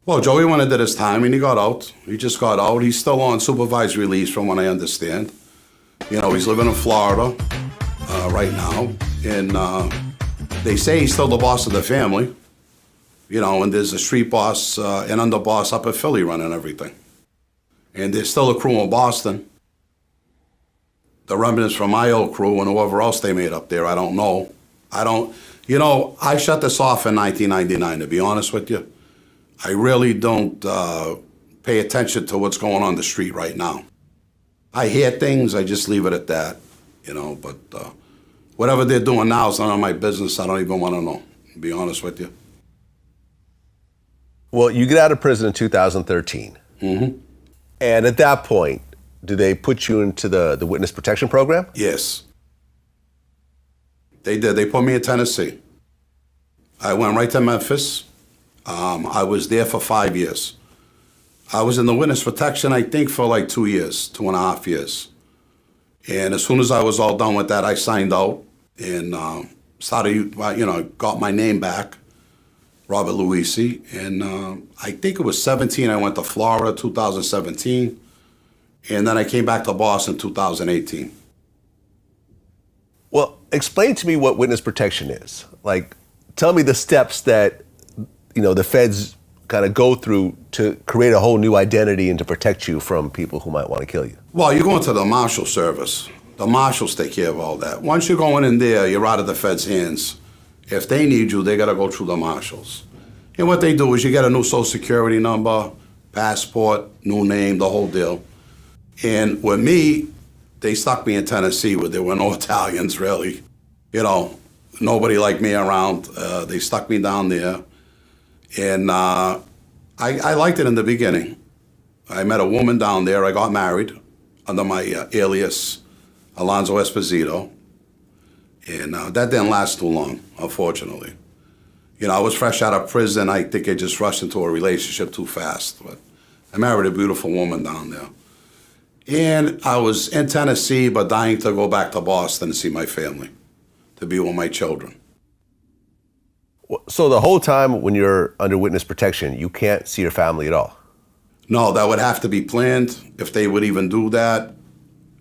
Speaker 3: Well, Joey went and did his time, and he got out. He just got out. He's still on supervised release, from what I understand. You know, he's living in Florida right now, and they say he's still the boss of the family. You know, and there's a street boss and underboss up at Philly running everything. And there's still a crew in Boston. The remnants from my old crew and whoever else they made up there, I don't know. You know, I shut this off in 1999, to be honest with you. I really don't pay attention to what's going on the street right now. I hear things, I just leave it at that, you know, but whatever they're doing now is none of my business. I don't even want to know, to be honest with you.
Speaker 2: Well, you get out of prison in 2013.
Speaker 3: Mm-hmm.
Speaker 2: And at that point, do they put you into the witness protection program?
Speaker 3: Yes. They did. They put me in Tennessee. I went right to Memphis. I was there for 5 years. I was in the witness protection, I think, for like 2 years, 2.5 years. And as soon as I was all done with that, I signed out and started, you know, got my name back, Robert Luisi. And I think it was 17, I went to Florida, 2017. And then I came back to Boston in 2018.
Speaker 2: Well, explain to me what witness protection is. Like, tell me the steps that, you know, the feds kind of go through to create a whole new identity and to protect you from people who might want to kill you.
Speaker 3: Well, you're going to the Marshal Service. The Marshals take care of all that. Once you're going in there, you're out of the feds' hands. If they need you, they got to go through the Marshals. And what they do is you get a new Social Security number, passport, new name, the whole deal. And with me, they stuck me in Tennessee where there were no Italians, really. You know, nobody like me around. They stuck me down there. And I liked it in the beginning. I met a woman down there. I got married under my alias, Alonzo Esposito. And that didn't last too long, unfortunately. You know, I was fresh out of prison. I think I just rushed into a relationship too fast. But I married a beautiful woman down there. And I was in Tennessee, but dying to go back to Boston and see my family, to be with my children.
Speaker 2: So the whole time when you're under witness protection, you can't see your family at all?
Speaker 3: No, that would have to be planned, if they would even do that.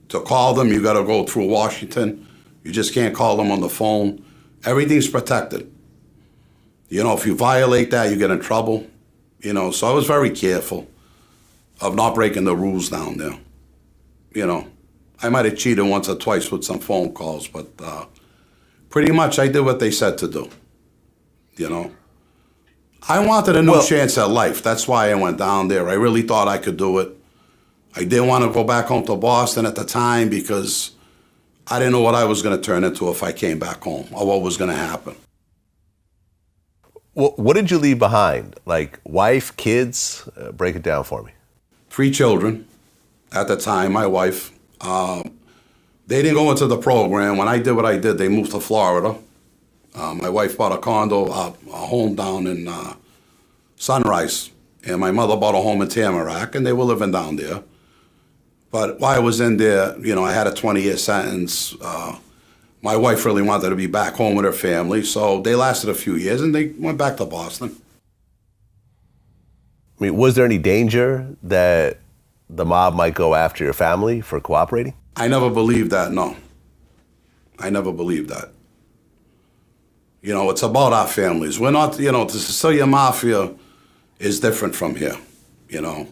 Speaker 3: To call them, you got to go through Washington. You just can't call them on the phone. Everything's protected. You know, if you violate that, you get in trouble. You know, so I was very careful of not breaking the rules down there. You know, I might have cheated once or twice with some phone calls, but pretty much I did what they said to do. You know, I wanted a new chance at life. That's why I went down there. I really thought I could do it. I didn't want to go back home to Boston at the time because I didn't know what I was going to turn into if I came back home or what was going to happen.
Speaker 2: Well, what did you leave behind? Like wife, kids? Break it down for me.
Speaker 3: 3 children at the time, my wife. They didn't go into the program. When I did what I did, they moved to Florida. My wife bought a condo, a home down in Sunrise. And my mother bought a home in Tamarack, and they were living down there. But while I was in there, you know, I had a 20-year sentence. My wife really wanted to be back home with her family, so they lasted a few years, and they went back to Boston.
Speaker 2: I mean, was there any danger that the mob might go after your family for cooperating?
Speaker 3: I never believed that, no. I never believed that. You know, it's about our families. We're not, you know, the Sicilian Mafia is different from here, you know.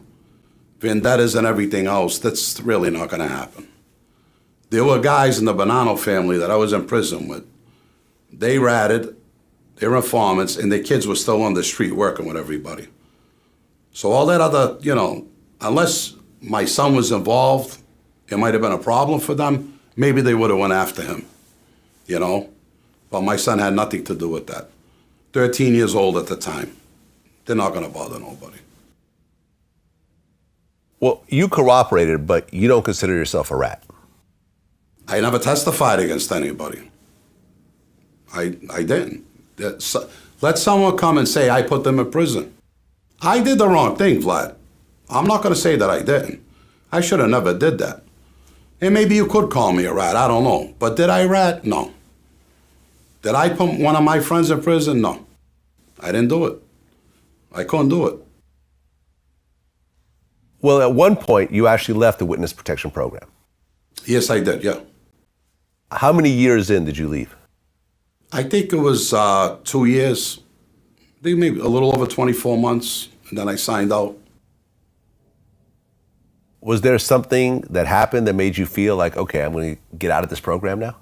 Speaker 3: vendettas and everything else, that's really not going to happen. There were guys in the Bonanno family that I was in prison with. They ratted, they were informants, and their kids were still on the street working with everybody. So all that other, unless my son was involved, it might have been a problem for them. Maybe they would have went after him, But my son had nothing to do with that. 13 years old at the time. They're not going to bother nobody.
Speaker 2: Well, you cooperated, but you don't consider yourself a rat.
Speaker 3: I never testified against anybody. I didn't. Let someone come and say I put them in prison. I did the wrong thing, Vlad. I'm not going to say that I didn't. I should have never did that. And maybe you could call me a rat, I don't know. But did I rat? No. Did I put one of my friends in prison? No. I didn't do it. I couldn't do it.
Speaker 2: Well, at one point, you actually left the witness protection program.
Speaker 3: Yes, I did, yeah.
Speaker 2: How many years in did you leave?
Speaker 3: I think it was 2 years. I think maybe a little over 24 months, and then I signed out.
Speaker 2: Was there something that happened that made you feel like, okay, I'm going to get out of this program now?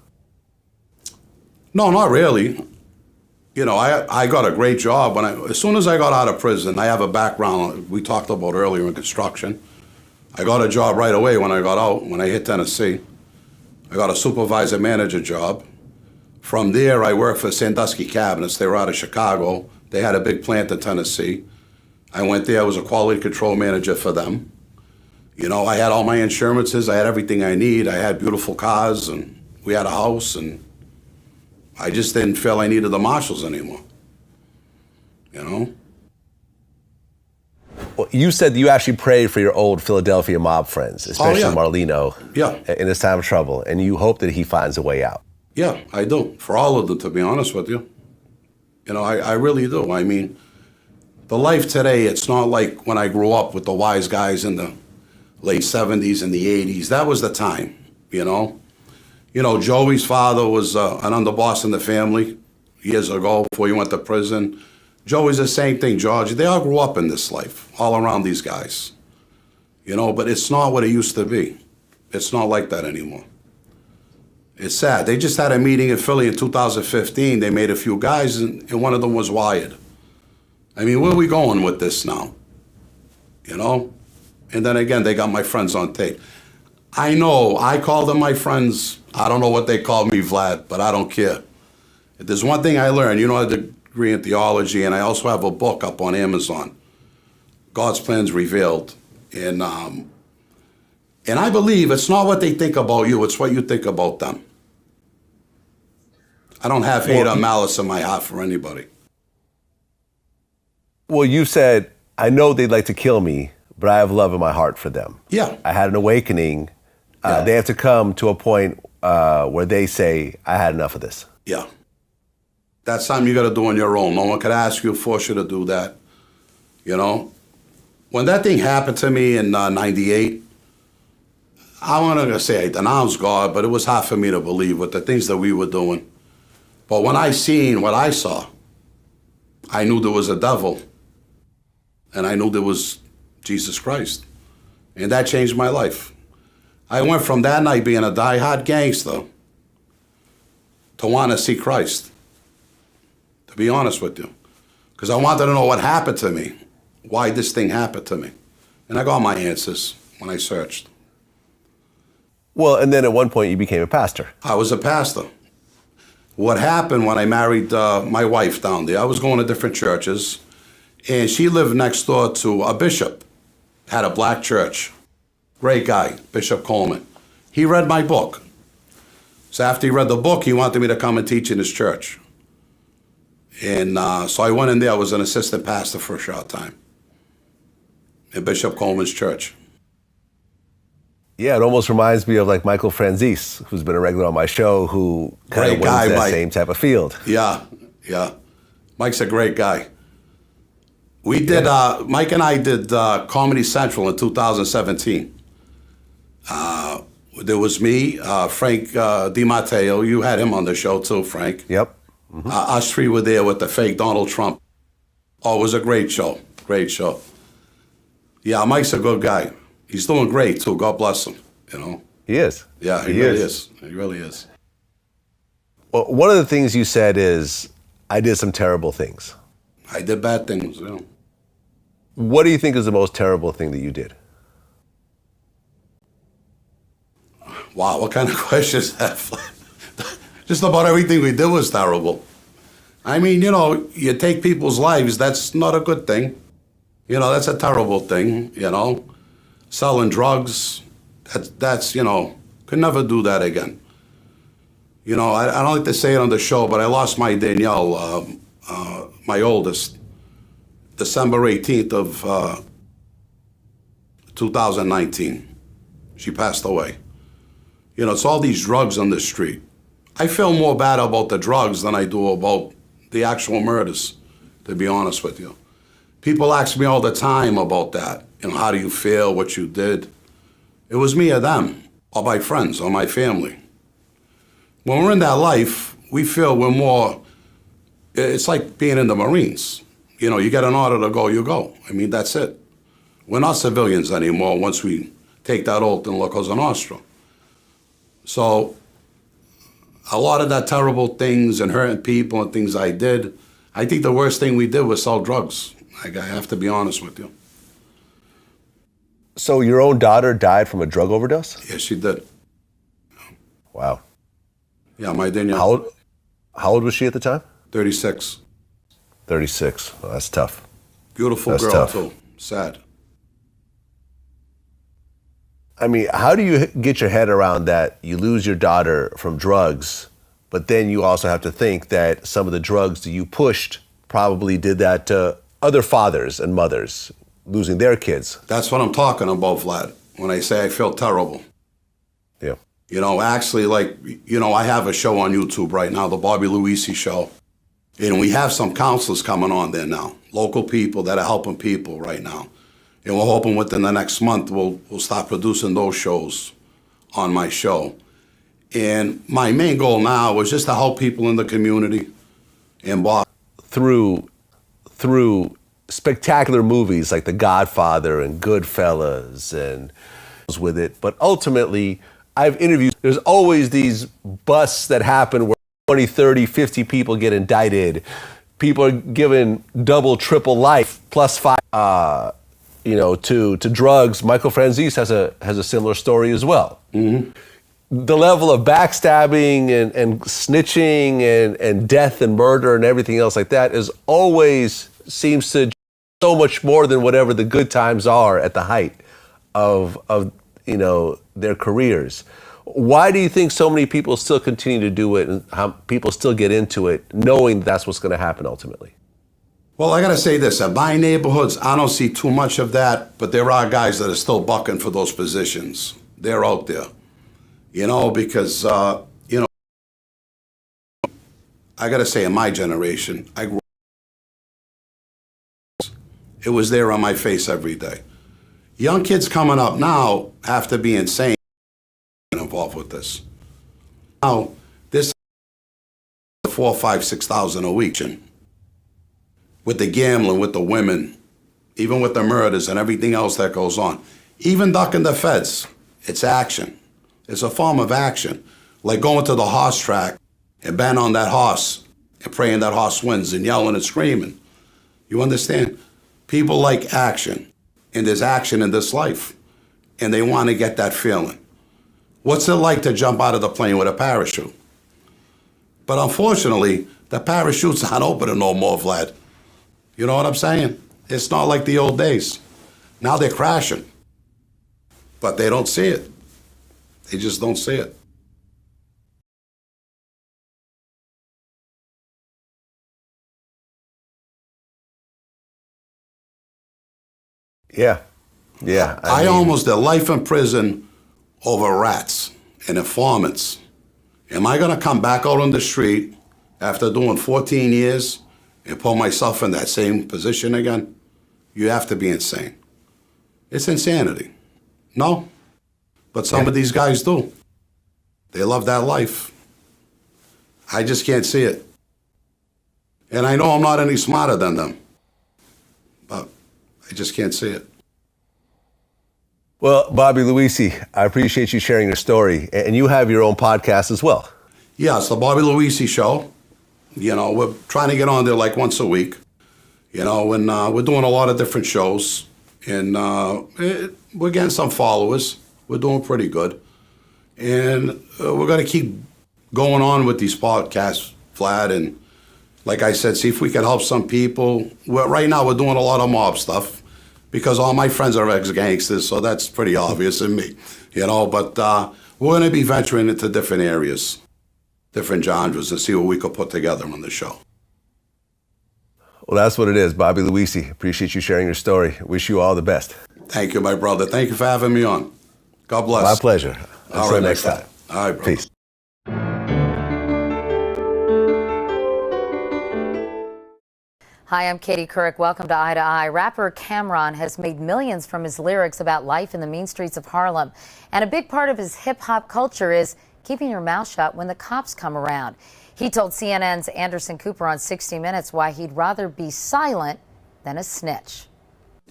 Speaker 3: No, not really. I got a great job. As soon as I got out of prison, I have a background we talked about earlier in construction. I got a job right away when I got out, when I hit Tennessee. I got a supervisor manager job. From there, I worked for Sandusky Cabinets. They were out of Chicago. They had a big plant in Tennessee. I went there, I was a quality control manager for them. I had all my insurances, I had everything I need. I had beautiful cars, and we had a house, and I just didn't feel I needed the marshals anymore.
Speaker 2: Well, you said you actually prayed for your old Philadelphia mob friends, especially Marlino, in his time of trouble, and you hope that he finds a way out.
Speaker 3: Yeah, I do. For all of them, to be honest with you. I really do. I mean, the life today, it's not like when I grew up with the wise guys in the late 70s and the 80s. That was the time, Joey's father was an underboss in the family years ago before he went to prison. Joey's the same thing, George. They all grew up in this life, all around these guys. But it's not what it used to be. It's not like that anymore. It's sad. They just had a meeting in Philly in 2015. They made a few guys, and one of them was wired. I mean, where are we going with this now? And then again, they got my friends on tape. I know, I call them my friends. I don't know what they call me, Vlad, but I don't care. If there's one thing I learned, I had a degree in theology, and I also have a book up on Amazon, God's Plans Revealed. And I believe it's not what they think about you, it's what you think about them. I don't have hate or malice in my heart for anybody.
Speaker 2: Well, you said, I know they'd like to kill me, but I have love in my heart for them.
Speaker 3: Yeah.
Speaker 2: I had an awakening. They have to come to a point where they say, I had enough of this.
Speaker 3: Yeah. That's something you got to do on your own. No one could ask you, force you to do that. When that thing happened to me in 98, I wasn't going to say I denounced God, but it was hard for me to believe with the things that we were doing. But when I seen what I saw, I knew there was a devil, and I knew there was Jesus Christ. And that changed my life. I went from that night being a die-hard gangster to want to see Christ, to be honest with you. Because I wanted to know what happened to me, why this thing happened to me. And I got my answers when I searched.
Speaker 2: Well, and then at one point you became a pastor.
Speaker 3: I was a pastor. What happened when I married my wife down there, I was going to different churches, and she lived next door to a bishop, had a black church. Great guy, Bishop Coleman. He read my book. So after he read the book, he wanted me to come and teach in his church. And so I went in there. I was an assistant pastor for a short time in Bishop Coleman's church.
Speaker 2: Yeah, it almost reminds me of like Michael Franzese, who's been a regular on my show, who kind of wins that same type of field.
Speaker 3: Yeah. Mike's a great guy. We did, Mike and I did Comedy Central in 2017. There was me, Frank DiMatteo. You had him on the show too, Frank.
Speaker 2: Yep. Mm-hmm.
Speaker 3: Us three were there with the fake Donald Trump. Oh, it was a great show. Great show. Yeah, Mike's a good guy. He's doing great too. God bless him. You know.
Speaker 2: He is.
Speaker 3: Yeah, he really is. He really is.
Speaker 2: Well, one of the things you said is, I did some terrible things.
Speaker 3: I did bad things. You know.
Speaker 2: What do you think is the most terrible thing that you did?
Speaker 3: Wow, what kind of question is that? Just about everything we did was terrible. I mean, you know, you take people's lives, that's not a good thing. You know, that's a terrible thing, you know. Selling drugs, that's you know, could never do that again. You know, I don't like to say it on the show, but I lost my Danielle, my oldest, December 18th of 2019. She passed away. You know, it's all these drugs on the street. I feel more bad about the drugs than I do about the actual murders, to be honest with you. People ask me all the time about that. You know, how do you feel, what you did? It was me or them, or my friends, or my family. When we're in that life, we feel we're more, it's like being in the Marines. You know, you get an order to go, you go. I mean, that's it. We're not civilians anymore once we take that oath and look Cosa Nostra. So, a lot of that terrible things and hurting people and things I did, I think the worst thing we did was sell drugs. I have to be honest with you.
Speaker 2: So your own daughter died from a drug overdose?
Speaker 3: Yes, she did.
Speaker 2: Wow.
Speaker 3: Yeah, my Danielle.
Speaker 2: How old was she at the time?
Speaker 3: 36.
Speaker 2: 36. Well, that's tough.
Speaker 3: Beautiful
Speaker 2: That's
Speaker 3: girl,
Speaker 2: tough.
Speaker 3: too. Sad.
Speaker 2: I mean, how do you get your head around that you lose your daughter from drugs, but then you also have to think that some of the drugs that you pushed probably did that to other fathers and mothers, losing their kids?
Speaker 3: That's what I'm talking about, Vlad, when I say I feel terrible.
Speaker 2: Yeah.
Speaker 3: You know, actually, like, you know, I have a show on YouTube right now, the Bobby Luisi Show. And we have some counselors coming on there now, local people that are helping people right now. And we're hoping within the next month we'll start producing those shows on my show. And my main goal now is just to help people in the community and
Speaker 2: Through spectacular movies like The Godfather and Goodfellas and with it. But ultimately, I've interviewed, there's always these busts that happen where 20, 30, 50 people get indicted. People are given double, triple life, plus 5, you know, to drugs. Michael Franzese has a similar story as well.
Speaker 3: Mm-hmm.
Speaker 2: The level of backstabbing and snitching and death and murder and everything else like that is always seems to so much more than whatever the good times are at the height of you know, their careers. Why do you think so many people still continue to do it and how people still get into it knowing that's what's going to happen ultimately?
Speaker 3: Well, I got to say this. In my neighborhoods, I don't see too much of that, but there are guys that are still bucking for those positions. They're out there, you know, because, you know, I got to say in my generation, it was there on my face every day. Young kids coming up now have to be insane involved with this. Now, this 4, 5, 6,000 a week. With the gambling, with the women, even with the murders and everything else that goes on. Even ducking the feds, it's action. It's a form of action. Like going to the horse track and betting on that horse and praying that horse wins and yelling and screaming. You understand? People like action, and there's action in this life, and they want to get that feeling. What's it like to jump out of the plane with a parachute? But unfortunately, the parachute's not opening no more, Vlad. You know what I'm saying? It's not like the old days. Now they're crashing. But they don't see it. They just don't see it.
Speaker 2: Yeah. Yeah.
Speaker 3: I almost did life in prison over rats and informants. Am I going to come back out on the street after doing 14 years and put myself in that same position again? You have to be insane. It's insanity. No? But some of these guys do. They love that life. I just can't see it. And I know I'm not any smarter than them. But I just can't see it.
Speaker 2: Well, Bobby Luisi, I appreciate you sharing your story. And you have your own podcast as well.
Speaker 3: Yeah, it's the Bobby Luisi Show. You know, we're trying to get on there like once a week. You know, and we're doing a lot of different shows. And we're getting some followers. We're doing pretty good. And we're going to keep going on with these podcasts, Vlad. And like I said, see if we can help some people. Right now, we're doing a lot of mob stuff because all my friends are ex-gangsters, so that's pretty obvious in me, you know. But we're going to be venturing into different areas, different genres, and see what we could put together on the show.
Speaker 2: Well, that's what it is. Bobby Luisi, appreciate you sharing your story. Wish you all the best.
Speaker 3: Thank you, my brother. Thank you for having me on. God bless.
Speaker 2: My pleasure.
Speaker 3: All
Speaker 2: Until
Speaker 3: right,
Speaker 2: next
Speaker 3: my
Speaker 2: time.
Speaker 3: friend. All right, brother.
Speaker 2: Peace.
Speaker 4: Hi, I'm Katie Couric. Welcome to Eye to Eye. Rapper Cameron has made millions from his lyrics about life in the mean streets of Harlem. And a big part of his hip-hop culture is keeping your mouth shut when the cops come around. He told CNN's Anderson Cooper on 60 Minutes why he'd rather be silent than a snitch.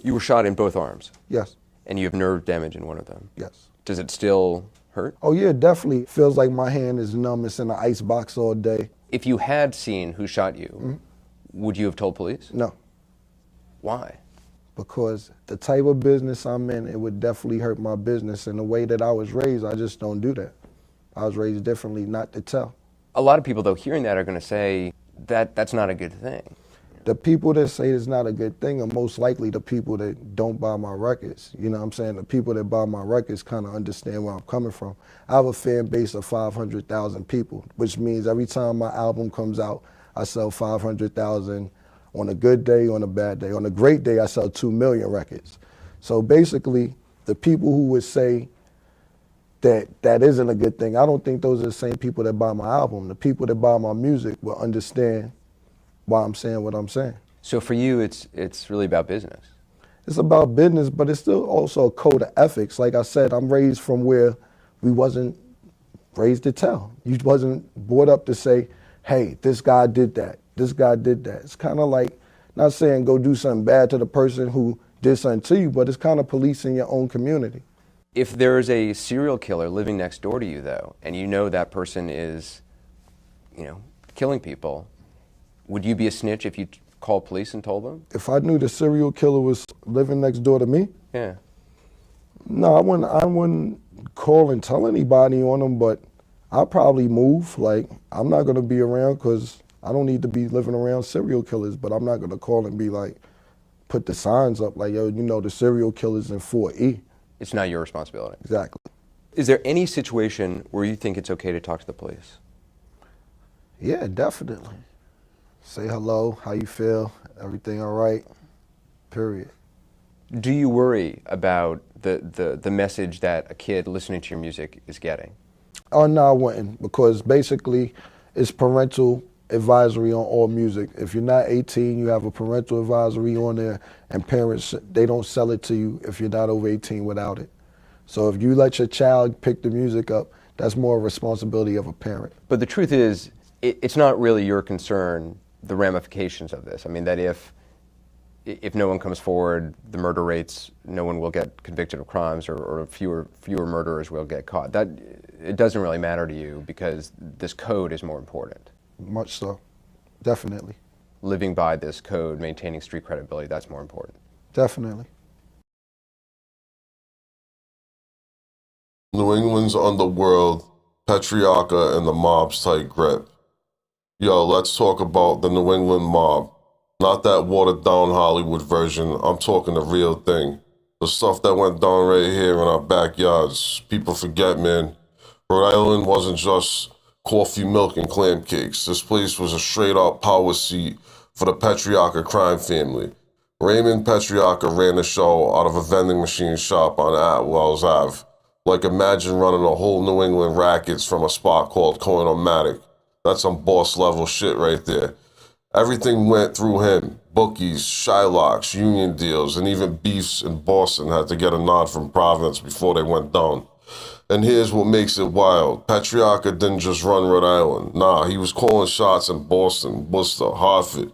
Speaker 5: You were shot in both arms,
Speaker 6: Yes,
Speaker 5: and you have nerve damage in one of them.
Speaker 6: yes.
Speaker 5: Does it still hurt?
Speaker 6: Oh yeah, definitely. Feels like my hand is numb. It's in an ice box all day.
Speaker 5: If you had seen who shot you, would you have told police?
Speaker 6: No,
Speaker 5: Why?
Speaker 6: because the type of business I'm in, it would definitely hurt my business. And the way that I was raised, I just don't do that. I was raised differently, not to tell.
Speaker 5: A lot of people, though, hearing that are going to say that that's not a good thing.
Speaker 6: The people that say it's not a good thing are most likely the people that don't buy my records. You know what I'm saying? The people that buy my records kind of understand where I'm coming from. I have a fan base of 500,000 people, which means every time my album comes out, I sell 500,000 on a good day, on a bad day. On a great day, I sell 2 million records. So basically, the people who would say that that isn't a good thing, I don't think those are the same people that buy my album. The people that buy my music will understand why I'm saying what I'm saying.
Speaker 5: So for you, it's really about business.
Speaker 6: It's about business, but it's still also a code of ethics. Like I said, I'm raised from where we wasn't raised to tell. You wasn't brought up to say, hey, this guy did that, this guy did that. It's kind of like, not saying go do something bad to the person who did something to you, but it's kind of policing your own community.
Speaker 5: If there is a serial killer living next door to you, though, and you know that person is, killing people, would you be a snitch if you called police and told them?
Speaker 6: If I knew the serial killer was living next door to me,
Speaker 5: Yeah.
Speaker 6: no, I wouldn't call and tell anybody on them, but I'll probably move. Like, I'm not going to be around because I don't need to be living around serial killers, but I'm not going to call and be like, put the signs up like, yo, the serial killer's in 4E.
Speaker 5: It's not your responsibility.
Speaker 6: Exactly.
Speaker 5: Is there any situation where you think it's okay to talk to the police?
Speaker 6: Yeah, definitely. Say hello, how you feel, everything all right, period.
Speaker 5: Do you worry about the message that a kid listening to your music is getting?
Speaker 6: Oh, no, I wouldn't, because basically it's parental advisory on all music. If you're not 18, you have a parental advisory on there, and parents, they don't sell it to you if you're not over 18 without it. So if you let your child pick the music up, that's more a responsibility of a parent.
Speaker 5: But the truth is, it's not really your concern, the ramifications of this. I mean, that if no one comes forward, the murder rates, no one will get convicted of crimes, or fewer murderers will get caught. That it doesn't really matter to you because this code is more important.
Speaker 6: Much so, definitely.
Speaker 5: Living by this code, maintaining street credibility, that's more important.
Speaker 6: Definitely.
Speaker 1: New England's underworld, patriarcha, and the mob's tight grip. Yo, let's talk about the New England mob. Not that watered down Hollywood version, I'm talking the real thing. The stuff that went down right here in our backyards. People forget, man. Rhode Island wasn't just coffee, milk, and clam cakes. This place was a straight up power seat for the Patriarcha crime family. Raymond Patriarcha ran the show out of a vending machine shop on Atwells Ave. Like imagine running a whole New England rackets from a spot called Coin-O-Matic. That's some boss level shit right there. Everything went through him. Bookies, Shylocks, union deals, and even beefs in Boston had to get a nod from Providence before they went down. And here's what makes it wild. Patriarcha didn't just run Rhode Island. Nah, he was calling shots in Boston, Worcester, Hartford,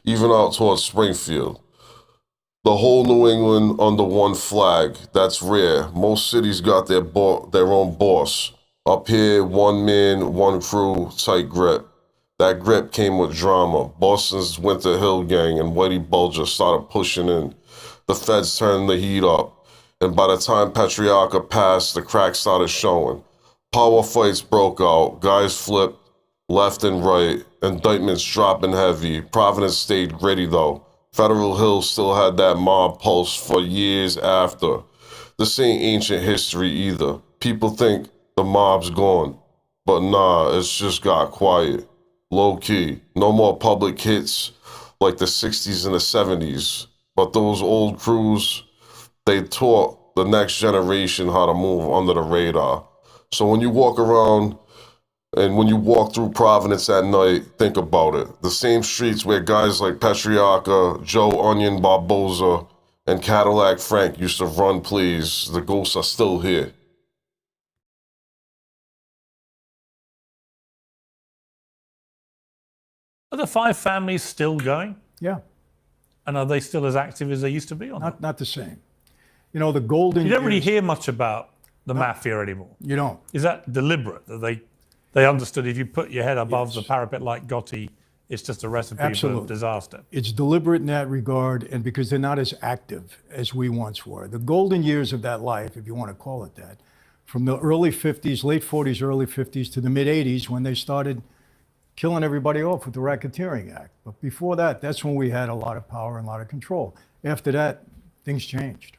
Speaker 1: even out towards Springfield. The whole New England under one flag. That's rare. Most cities got their own boss. Up here, one man, one crew, tight grip. That grip came with drama. Boston's Winter Hill Gang and Whitey Bulger started pushing in. The feds turned the heat up. And by the time Patriarca passed, the cracks started showing. Power fights broke out. Guys flipped left and right. Indictments dropping heavy. Providence stayed gritty though. Federal Hill still had that mob pulse for years after. This ain't ancient history either. People think the mob's gone, but nah, it's just got quiet. Low key. No more public hits like the 60s and the 70s. But those old crews, they taught the next generation how to move under the radar. So when you walk around and when you walk through Providence at night, think about it. The same streets where guys like Patriarca, Joe Onion Barboza, and Cadillac Frank used to run plays, the ghosts are still here.
Speaker 7: Are the five families still going?
Speaker 8: Yeah,
Speaker 7: And are they still as active as they used to be? Or
Speaker 8: not the same. You know, the golden
Speaker 7: You don't really
Speaker 8: years-
Speaker 7: hear much about the mafia anymore.
Speaker 8: You don't.
Speaker 7: Is that deliberate? That they understood if you put your head above the parapet like Gotti, it's just a recipe
Speaker 8: Absolutely.
Speaker 7: for disaster?
Speaker 8: It's deliberate in that regard, and because they're not as active as we once were. The golden years of that life, if you want to call it that, from the early 50s, late 40s, early 50s to the mid 80s when they started killing everybody off with the Racketeering Act. But before that, that's when we had a lot of power and a lot of control. After that, things changed.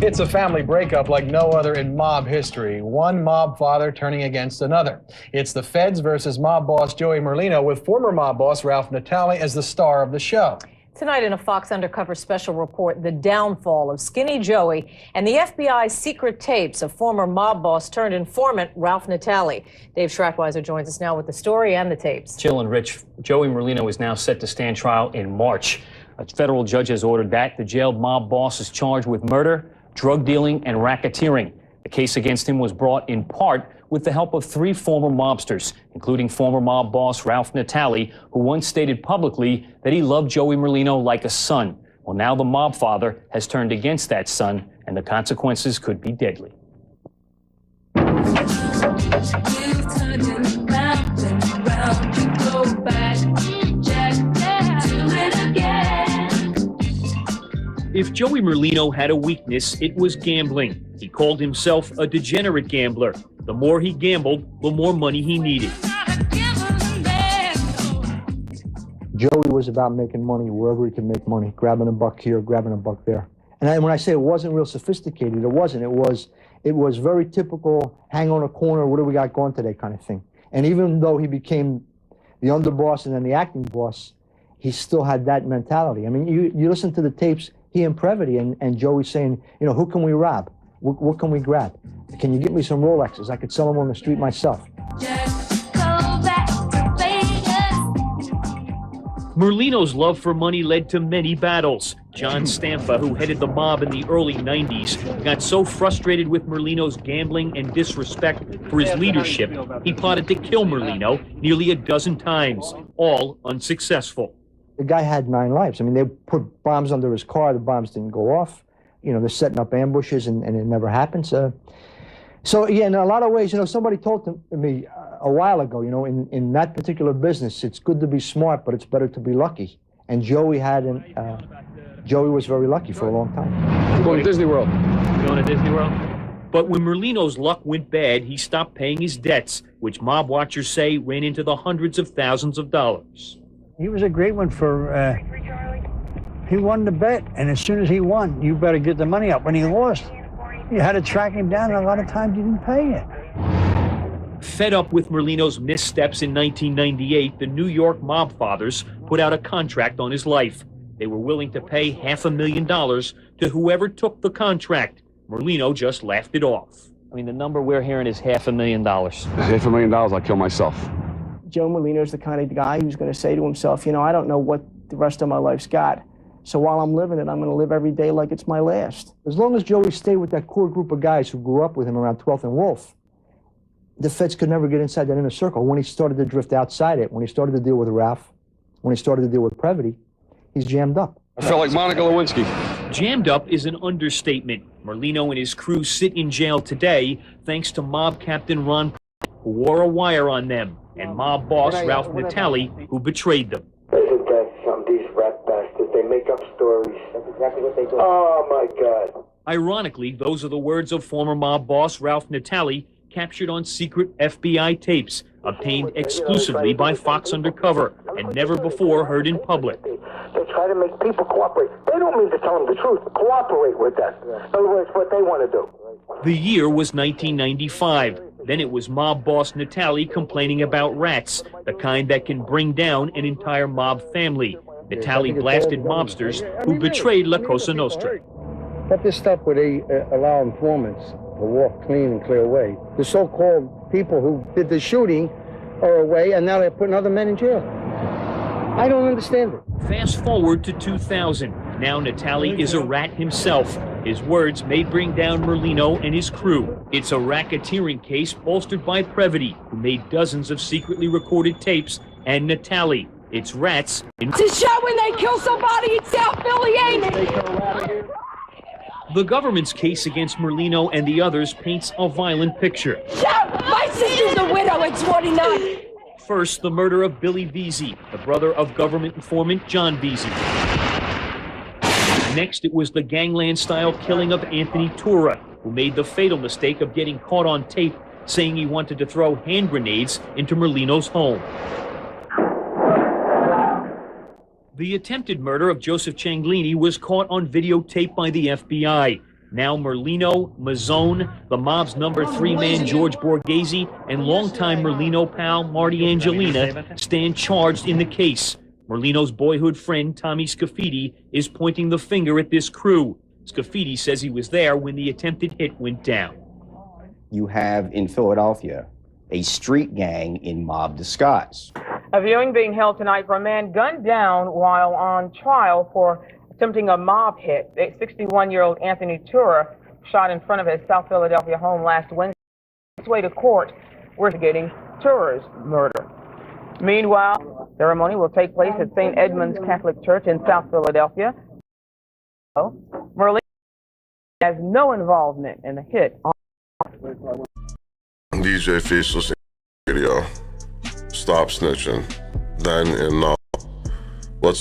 Speaker 9: It's a family breakup like no other in mob history. One mob father turning against another. It's the feds versus mob boss Joey Merlino, with former mob boss Ralph Natale as the star of the show.
Speaker 10: Tonight in a Fox Undercover special report, the downfall of Skinny Joey and the FBI's secret tapes of former mob boss turned informant Ralph Natale. Dave Schrackwiser joins us now with the story and the tapes.
Speaker 11: Jill and Rich, Joey Merlino is now set to stand trial in March. A federal judge has ordered that. The jailed mob boss is charged with murder, drug dealing, and racketeering. The case against him was brought in part with the help of three former mobsters, including former mob boss Ralph Natale, who once stated publicly that he loved Joey Merlino like a son. Well, now the mob father has turned against that son, and the consequences could be deadly. If Joey Merlino had a weakness, it was gambling. He called himself a degenerate gambler. The more he gambled, the more money he needed.
Speaker 12: Joey was about making money wherever he could make money, grabbing a buck here, grabbing a buck there. And when I say it wasn't real sophisticated, it wasn't. It was very typical, hang on a corner, what do we got going today kind of thing. And even though he became the underboss and then the acting boss, he still had that mentality. I mean, you listen to the tapes, he and Previty and Joey saying, you know, who can we rob? What can we grab? Can you get me some Rolexes? I could sell them on the street myself.
Speaker 11: Merlino's love for money led to many battles. John Stampa, who headed the mob in the early 90s, got so frustrated with Merlino's gambling and disrespect for his leadership, he plotted to kill Merlino nearly a dozen times, all unsuccessful.
Speaker 12: The guy had 9 lives. I mean, they put bombs under his car. The bombs didn't go off. You know, they're setting up ambushes, and it never happened. So yeah, in a lot of ways, you know, somebody told me a while ago, you know, in that particular business, it's good to be smart, but it's better to be lucky. And Joey was very lucky for a long time.
Speaker 11: Going to Disney World. Going to Disney World? But when Merlino's luck went bad, he stopped paying his debts, which mob watchers say ran into the hundreds of thousands of dollars.
Speaker 13: He was a great one for, he won the bet, and as soon as he won, you better get the money up. When he lost, you had to track him down, and a lot of times you didn't pay it.
Speaker 11: Fed up with Merlino's missteps in 1998, the New York mob fathers put out a contract on his life. They were willing to pay $500,000 to whoever took the contract. Merlino just laughed it off. I mean, the number we're hearing is $500,000.
Speaker 14: $500,000, I'll kill myself.
Speaker 15: Joe Merlino's the kind of guy who's going to say to himself, you know, I don't know what the rest of my life's got. So while I'm living it, I'm going to live every day like it's my last.
Speaker 12: As long as Joey stayed with that core group of guys who grew up with him around 12th and Wolf, the feds could never get inside that inner circle. When he started to drift outside it, when he started to deal with Ralph, when he started to deal with Previty, he's jammed up.
Speaker 14: I felt like Monica Lewinsky.
Speaker 11: Jammed up is an understatement. Merlino and his crew sit in jail today thanks to mob captain Ron, who wore a wire on them, and mob boss Ralph Natale, who betrayed them.
Speaker 16: Isn't that something? These rat bastards, they make up stories. That's exactly what they do. Oh, my God.
Speaker 11: Ironically, those are the words of former mob boss Ralph Natale, captured on secret FBI tapes, obtained exclusively by Fox Undercover, and never before heard in public.
Speaker 16: They try to make people cooperate. They don't mean to tell them the truth. Cooperate with them. In other words, what they want to do.
Speaker 11: The year was 1995. Then it was mob boss Natale complaining about rats, the kind that can bring down an entire mob family. Natale blasted mobsters who betrayed La Cosa Nostra.
Speaker 13: But this stuff where they allow informants to walk clean and clear away. The so-called people who did the shooting are away, and now they're putting other men in jail. I don't understand it.
Speaker 11: Fast forward to 2000. Now Natale is a rat himself. His words may bring down Merlino and his crew. It's a racketeering case bolstered by Previty, who made dozens of secretly recorded tapes, and Natale. It's rats.
Speaker 17: It's a show when they kill somebody in South Philly, ain't it?
Speaker 11: The government's case against Merlino and the others paints a violent picture.
Speaker 17: My sister's a widow at 29.
Speaker 11: First, the murder of Billy Veazey, the brother of government informant John Veazey. Next, it was the gangland-style killing of Anthony Tura, who made the fatal mistake of getting caught on tape saying he wanted to throw hand grenades into Merlino's home. The attempted murder of Joseph Cianglini was caught on videotape by the FBI. Now Merlino, Mazzone, the mob's number 3 man George Borghese, and longtime Merlino pal Marty Angelina stand charged in the case. Merlino's boyhood friend Tommy Scafidi is pointing the finger at this crew. Scafidi says he was there when the attempted hit went down.
Speaker 18: You have in Philadelphia a street gang in mob disguise.
Speaker 19: A viewing being held tonight for a man gunned down while on trial for attempting a mob hit. 61-year-old Anthony Tura shot in front of his South Philadelphia home last Wednesday. On his way to court, we're investigating Tura's murder. Meanwhile, the ceremony will take place at St. Edmund's Catholic Church in South Philadelphia. Merlino has no involvement in the hit.
Speaker 1: DJ Feastless video. Stop snitching. Then and now. What's